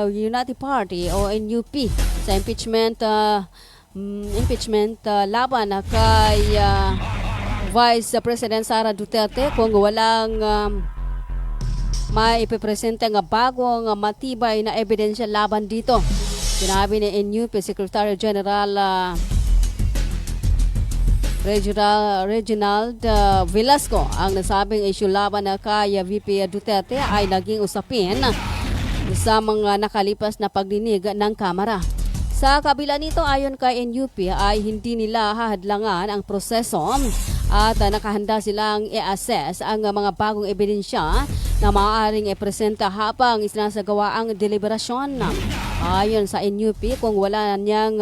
Unity Party o NUP sa impeachment laban kay Vice President Sara Duterte kung walang maipipresente ng bagong matibay na ebidensya laban dito. Sinabi ni NUP Secretary General Reginald Velasco ang nasabing issue laban kay VP Duterte ay naging usapin sa mga nakalipas na pagdinig ng Kamara. Sa kabila nito, ayon kay NUP ay hindi nila hahadlangan ang proseso at nakahanda silang i-assess ang mga bagong ebidensya na maaaring ipresenta habang isinasagawa ang deliberasyon. Ayon sa NUP, kung wala niyang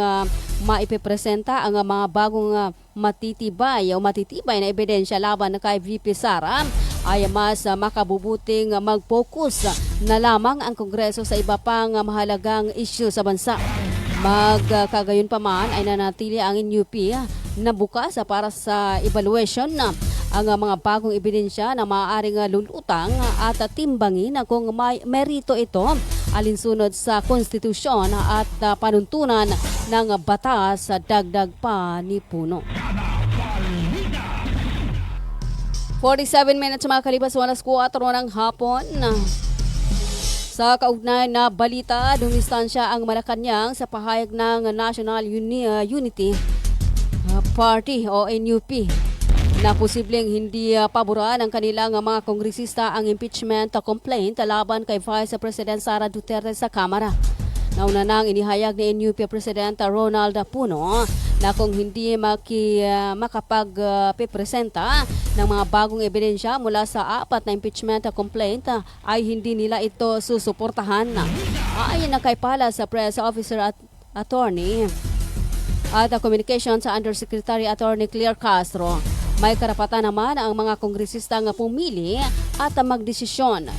maipipresenta ang mga bagong matitibay na ebidensya laban kay VP Sara, ay mas makabubuting mag-focus na lamang ang Kongreso sa iba pang mahalagang issue sa bansa. Magkagayon pa man ay nanatili ang NUP na bukas para sa evaluation ang mga bagong ebidensya na maaaring lulutang at timbangin kung may merito ito alinsunod sa konstitusyon at panuntunan ng batas sa dagdag panipuno. 47 minutes makakalipas ng alas 4 ng hapon. Sa kaugnay na balita, dumistansya ang Malacanang sa pahayag ng National Unity Party o NUP na posibleng hindi paboran ng kanilang mga kongresista ang impeachment complaint laban kay Vice President Sara Duterte sa Kamara. Nauna nang inihayag ni NUP President Ronald Puno na kung hindi makapagpipresenta ng mga bagong ebidensya mula sa 4 na impeachment complaint ay hindi nila ito susuportahan. Ayon na kay Pala sa Press Officer at Attorney at Communications sa Undersecretary Attorney Claire Castro, may karapatan naman ang mga kongresistang pumili at magdesisyon.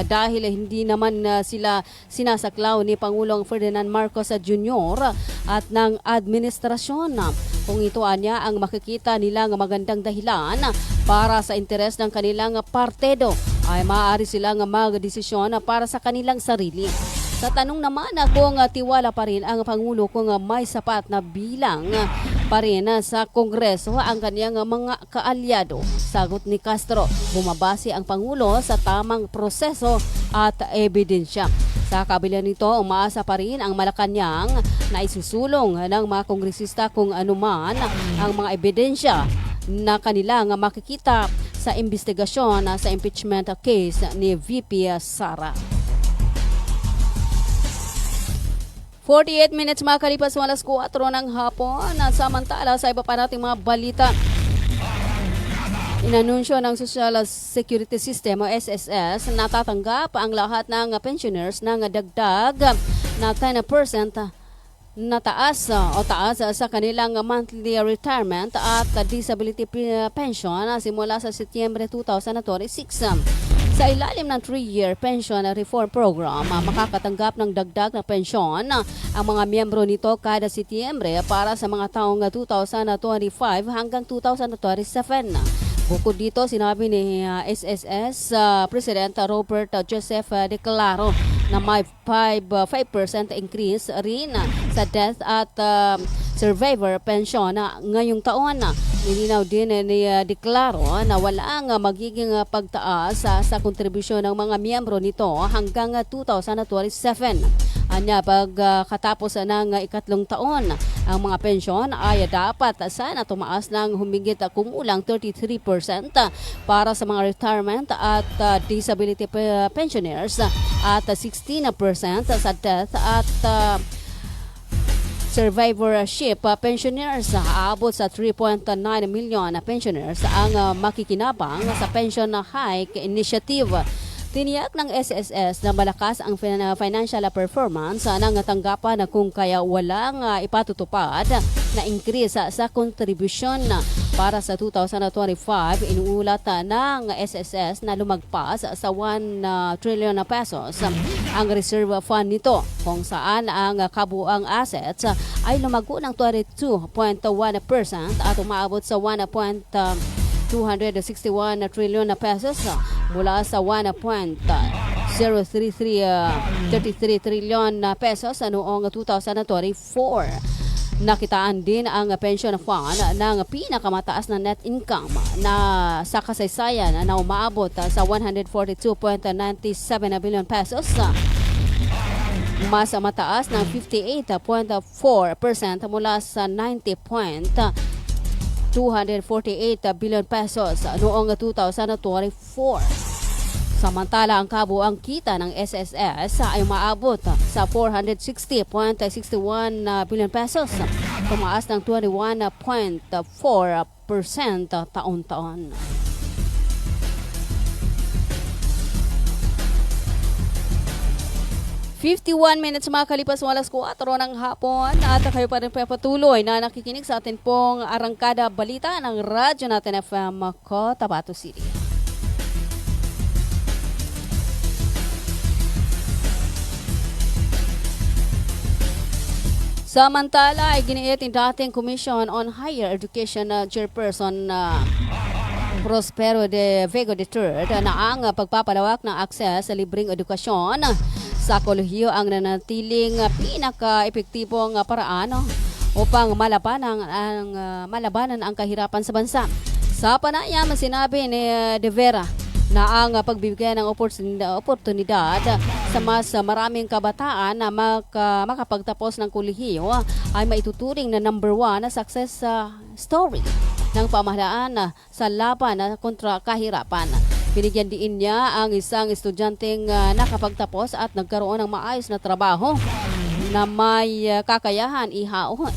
Dahil hindi naman sila sinasaklaw ni Pangulong Ferdinand Marcos Jr. at ng administrasyon. Kung ito anya ang makikita nilang magandang dahilan para sa interes ng kanilang partido, ay maaari silang magdesisyon para sa kanilang sarili. Sa tanong naman kung tiwala pa rin ang Pangulo kung may sapat na bilang pa rin sa Kongreso ang kanyang mga kaalyado, sagot ni Castro, bumabase ang Pangulo sa tamang proseso at ebidensya. Sa kabila nito, umaasa pa rin ang Malacanang na isusulong ng mga kongresista kung anuman ang mga ebidensya na kanilang makikita sa investigasyon sa impeachment case ni VP Sara. 48 minutes makalipas ng alas 4 ng hapon. Samantala, sa iba pa nating mga balita, inanunsyo ng Social Security System o SSS na tatanggap ang lahat ng pensioners ng dagdag na 10% na taas sa kanilang monthly retirement at disability pension simula sa Setyembre 2026. Sa ilalim ng 3-year pension reform program, makakatanggap ng dagdag na pensyon ang mga miyembro nito kada Setyembre para sa mga taong 2025 hanggang 2027. Bukod dito, sinabi ni SSS President Robert Joseph Declaro na may 5% increase rin sa death at survivor pension ngayong taon. Nilinaw din ni Declaro na walang magiging pagtaas sa kontribusyon ng mga miyembro nito hanggang 2027. Anya, pagkatapos ng ikatlong taon, ang mga pensyon ay dapat sana tumaas ng humigit kumulang 33% para sa mga retirement at disability pensioners at 16% sa death at survivorship pensioners. Aabot sa 3.9 million pensioners ang makikinabang sa pension hike initiative. Tiniyak ng SSS na malakas ang financial performance ng tanggapan kung kaya walang ipatutupad na increase sa kontribusyon para sa 2025. Inuulat ng SSS na lumagpas sa 1 trillion pesos ang reserve fund nito, kung saan ang kabuang assets ay lumago ng 22.1% at umaabot sa 1.261 trillion pesos mula sa 1.033 trillion pesos noong 2024. Nakitaan din ang pension fund ng pinakamataas na net income na sa kasaysayan na umaabot sa 142.97 billion pesos. Mas mataas ng 58.4% mula sa 90.248 billion pesos noong 2024. Samantala, ang kabuang kita ng SSS ay maabot sa 460.61 billion pesos, tumaas ng 21.4% taon-taon. Minutes makalipas ng alas 4 ng hapon at kayo pa rin patuloy na nakikinig sa atin pong arangkada balita ng Radyo Natin FM Cotabato City. Samantala ay giniit ng dating Commission on Higher Education Chairperson Prospero de Vega III na ang pagpapalawak ng akses sa libreng edukasyon sa kolehiyo ang nanatiling pinaka-epektibong paraan upang malabanan ang kahirapan sa bansa. Sa panayam, sinabi ni De Vera na ang pagbibigay ng oportunidad sa mas maraming kabataan na makapagtapos ng kolehiyo ay maituturing na number 1 na success story ng pamahalaan sa laban kontra kahirapan. Binigyan din niya ang isang estudyanteng nakapagtapos at nagkaroon ng maayos na trabaho na may kakayahan iahon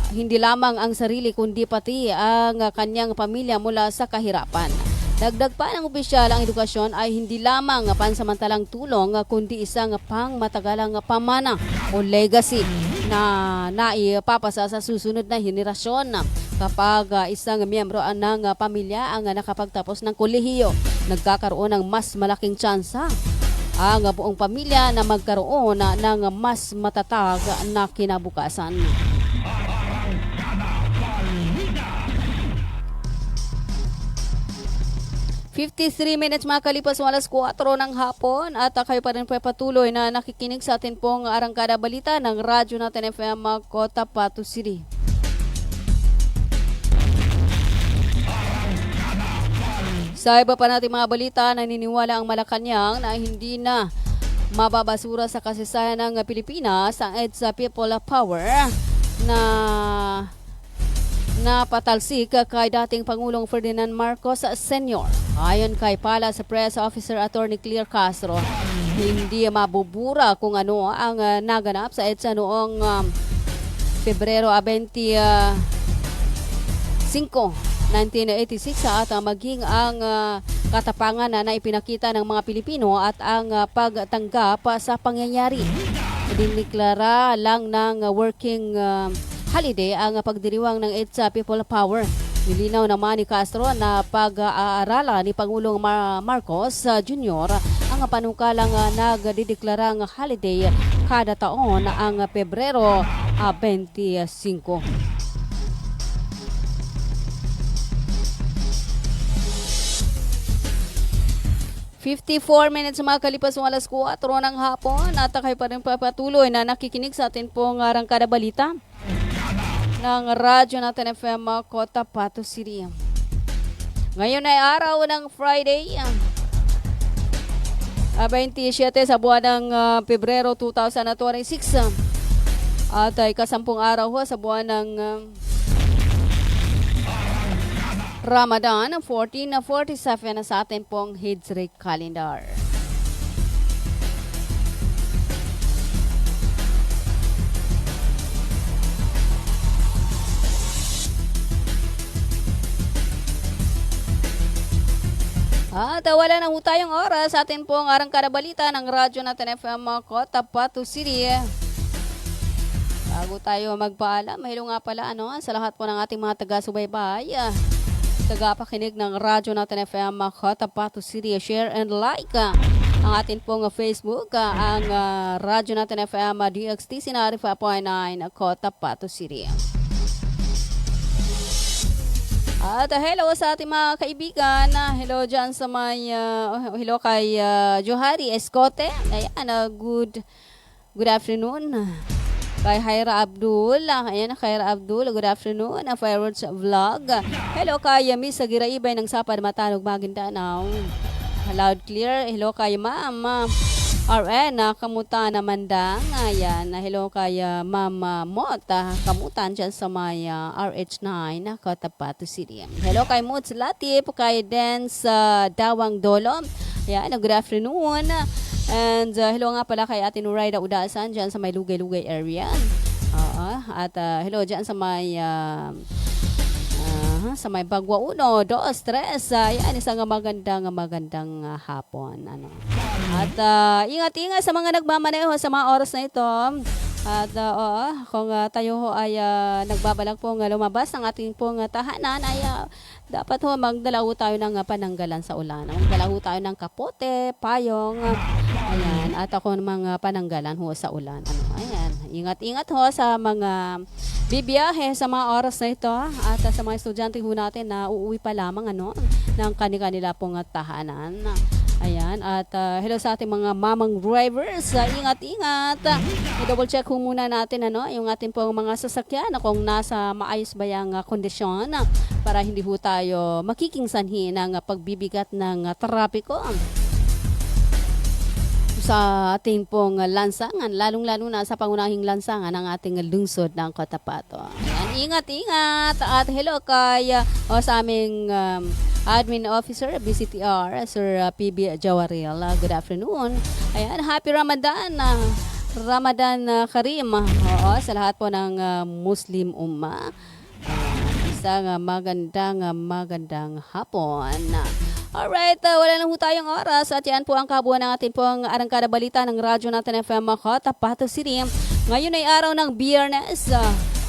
hindi lamang ang sarili kundi pati ang kanyang pamilya mula sa kahirapan. Dagdag pa ng opisyal, ang edukasyon ay hindi lamang pansamantalang tulong kundi isang pangmatagalang pamana o legacy na naipapasa sa susunod na henerasyon. Kapag isang miyembro ng pamilya ang nakapagtapos ng kolehiyo, nagkakaroon ng mas malaking tsansa ang buong pamilya na magkaroon ng mas matatag na kinabukasan. 53 minutes makalipas ng alas 4 ng hapon at kayo pa rin patuloy na nakikinig sa atin pong arangkada balita ng Radyo Natin FM Cotabato City. Sa iba pa natin mga balita, naniniwala ang Malacanang na hindi na mababasura sa kasaysayan ng Pilipinas ang EDSA People Power na patalsik kay dating Pangulong Ferdinand Marcos Sr. Ayon kay Palace Press Officer Attorney Claire Castro, hindi mabubura kung ano ang naganap sa EDSA noong Pebrero 25, 1986 at maging ang katapangan na ipinakita ng mga Pilipino at ang pagtanggap sa pangyayari. Diniklara lang ng working holiday ang pagdiriwang ng EDSA People Power. Nilinaw naman ni Castro na pag-aaralan ni Pangulong Marcos Jr. ang panukalang nagdideklarang holiday kada taon ang Pebrero 25. ₱54 makalipas ng alas 4 ng hapon at kayo pa rin papatuloy na nakikinig sa atin pong Arangkada Balita ng Radyo natin FM Cotabato City. Ngayon ay araw ng Friday, 27 sa buwan ng Pebrero 2026 at ay kasampung araw sa buwan ng Ramadan 1447 sa atin pong Hijri calendar. At wala na ho tayong oras sa atin pong Arangkada Balita ng Radyo natin FM Cotabato City. Bago tayo magpaalam, mahilo nga pala sa lahat po ng ating mga taga-subaybay, tagapakinig ng Radyo natin FM Cotabato City. Share and like ang atin pong Facebook, ang Radyo natin FM DXTC 95.9 Cotabato City. At hello sa ating mga kaibigan. Hello dyan sa may, hello kay Johari Escote. Ayan, good afternoon. Kay Haira Abdul. Ayan, Haira Abdul, good afternoon. Fireworks Vlog. Hello kay Miss Agiraibay ng Sapad Matanog, Maguindanao. Loud clear. Hello kay Ma'am RN Kamutan Mandang. Ayan, hello kay Ma'am Mota Kamutan dyan sa may RH9 Cotabato City. Hello kay Moods Latip, kay Dance Dawang Dolo. Ayan, good afternoon. And hello nga pala kay Ate Nuraida Udasan dyan sa may Lugay-Lugay area. At hello dyan sa may Bagwa 1, 2, 3. Yan, isang magandang hapon. At ingat-ingat sa mga nagmamaneho sa mga oras na ito. At kung tayo ho ay nagbabalak pong lumabas ng ating pong tahanan, ay dapat ho magdala ho tayo ng pananggalan sa ulan. Magdala ho tayo ng kapote, payong, ayan, at ako ng mga pananggalan ho sa ulan. Ayan, ingat-ingat ho sa mga bibiyahe sa mga oras na ito, at sa mga estudyante ho natin na uuwi pa lamang ng kanila pong tahanan. Ayan, at hello sa ating mga mamang drivers. Ingat-ingat. I-double check ho muna natin yung ating pong mga sasakyan kung nasa maayos ba yung kondisyon para hindi ho tayo makikingsanhi ng pagbibigat ng trapiko sa ating pong lansangan, lalong-lalo na sa pangunahing lansangan ng ating lungsod ng Cotabato. Ayan, ingat-ingat. At hello kay sa aming Admin Officer, BCTR, Sir PB Jawaril. Good afternoon. Ayan, happy Ramadan. Ramadan Karim. Oo, sa lahat po ng Muslim Ummah. Isang magandang hapon. Alright, wala na po tayong oras at yan po ang kabuuan ng ating pong Arangkada Balita ng Radyo natin FM Cotabato City. Ngayon ay araw ng Biyernes.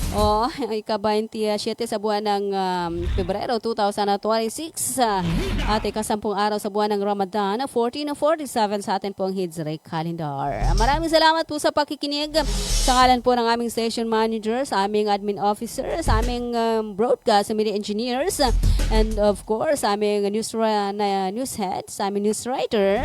Ika-27 sa buwan ng Pebrero 2026 at ika-10 araw sa buwan ng Ramadan 1447 sa atin pong Hijri calendar. Maraming salamat po sa pakikinig sa ngalan po ng aming station manager, sa aming admin officer, sa aming broadcast media engineers, and of course sa aming news head, sa aming news writer.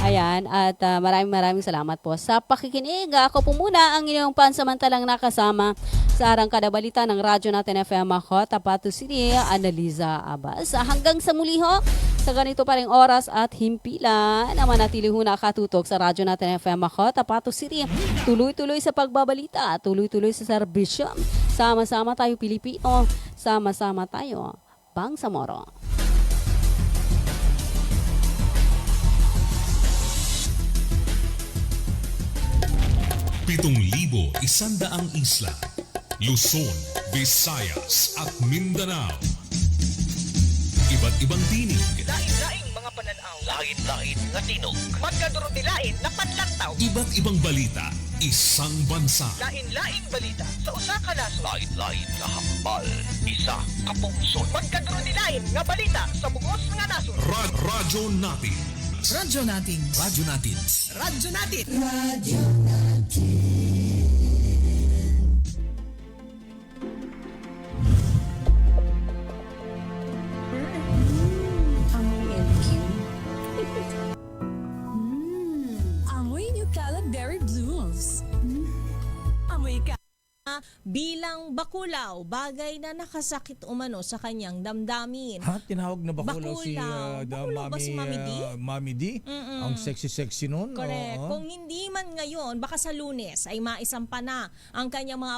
Ayan, at maraming salamat po sa pakikinig. Ako po muna ang inyong pansamantalang nakasama sa Arangkada Balita ng Radyo natin FM Cotabato City, Analiza Abbas. Hanggang sa muli ho, sa ganito pa ring oras at himpilan, na manatili ho nakatutok sa Radyo natin FM Cotabato City. Tuloy-tuloy sa pagbabalita, tuloy-tuloy sa serbisyo. Sama-sama tayo Pilipino, sama-sama tayo Bangsamoro. 7,100 isla, Luzon, Visayas at Mindanao. Iba't ibang tinig, Lain-laing mga pananaw, lain-lain nga tinog, magkadurot nilain na panlantaw. iba't ibang balita, Isang bansa. Lain-laing balita sa usa ka nasod. Lain-lain nga hambal, isa ka puso. Magkadro ni lain nga balita sa bugos nga nasod. Radyo natin. Radyo natin. Radyo natin. Radyo natin. Radyo natin. Amoy New Calaberry Blues. Amoy ka. Bilang bakulaw, bagay na nakasakit umano sa kanyang damdamin. Ha? Tinawag na bakulaw si Bakulaw ba si Mami D? Mami D? Ang sexy-sexy nun? Correct. Kung hindi man ngayon, baka sa Lunes ay maisampa na ang kanyang mga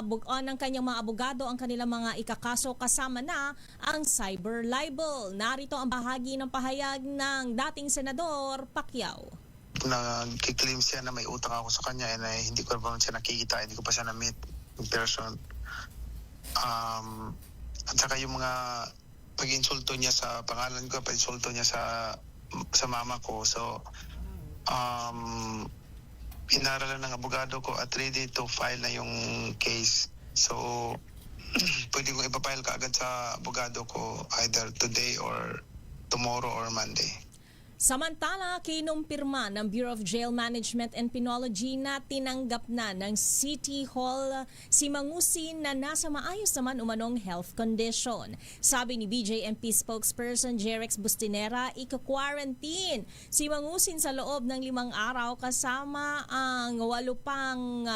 abogado, ang kanilang mga ikakaso, kasama na ang cyber libel. Narito ang bahagi ng pahayag ng dating Senador Pacquiao. Nagkiklaim siya na may utang ako sa kanya and hindi ko pa siya nakikita, hindi ko pa siya na-meet in person. At saka yung mga pag-insulto niya sa pangalan ko, pag-insulto niya sa mama ko. So, inaralan ng abogado ko at ready to file na yung case. So, pwede kong ipapile kaagad sa abogado ko either today or tomorrow or Monday. Samantala, kinumpirma ng Bureau of Jail Management and Penology na tinanggap na ng City Hall si Mangusin na nasa maayos naman umanong health condition. Sabi ni BJMP spokesperson Jerex Bustinera, ika-quarantine si Mangusin sa loob ng 5 araw kasama ang 8 pang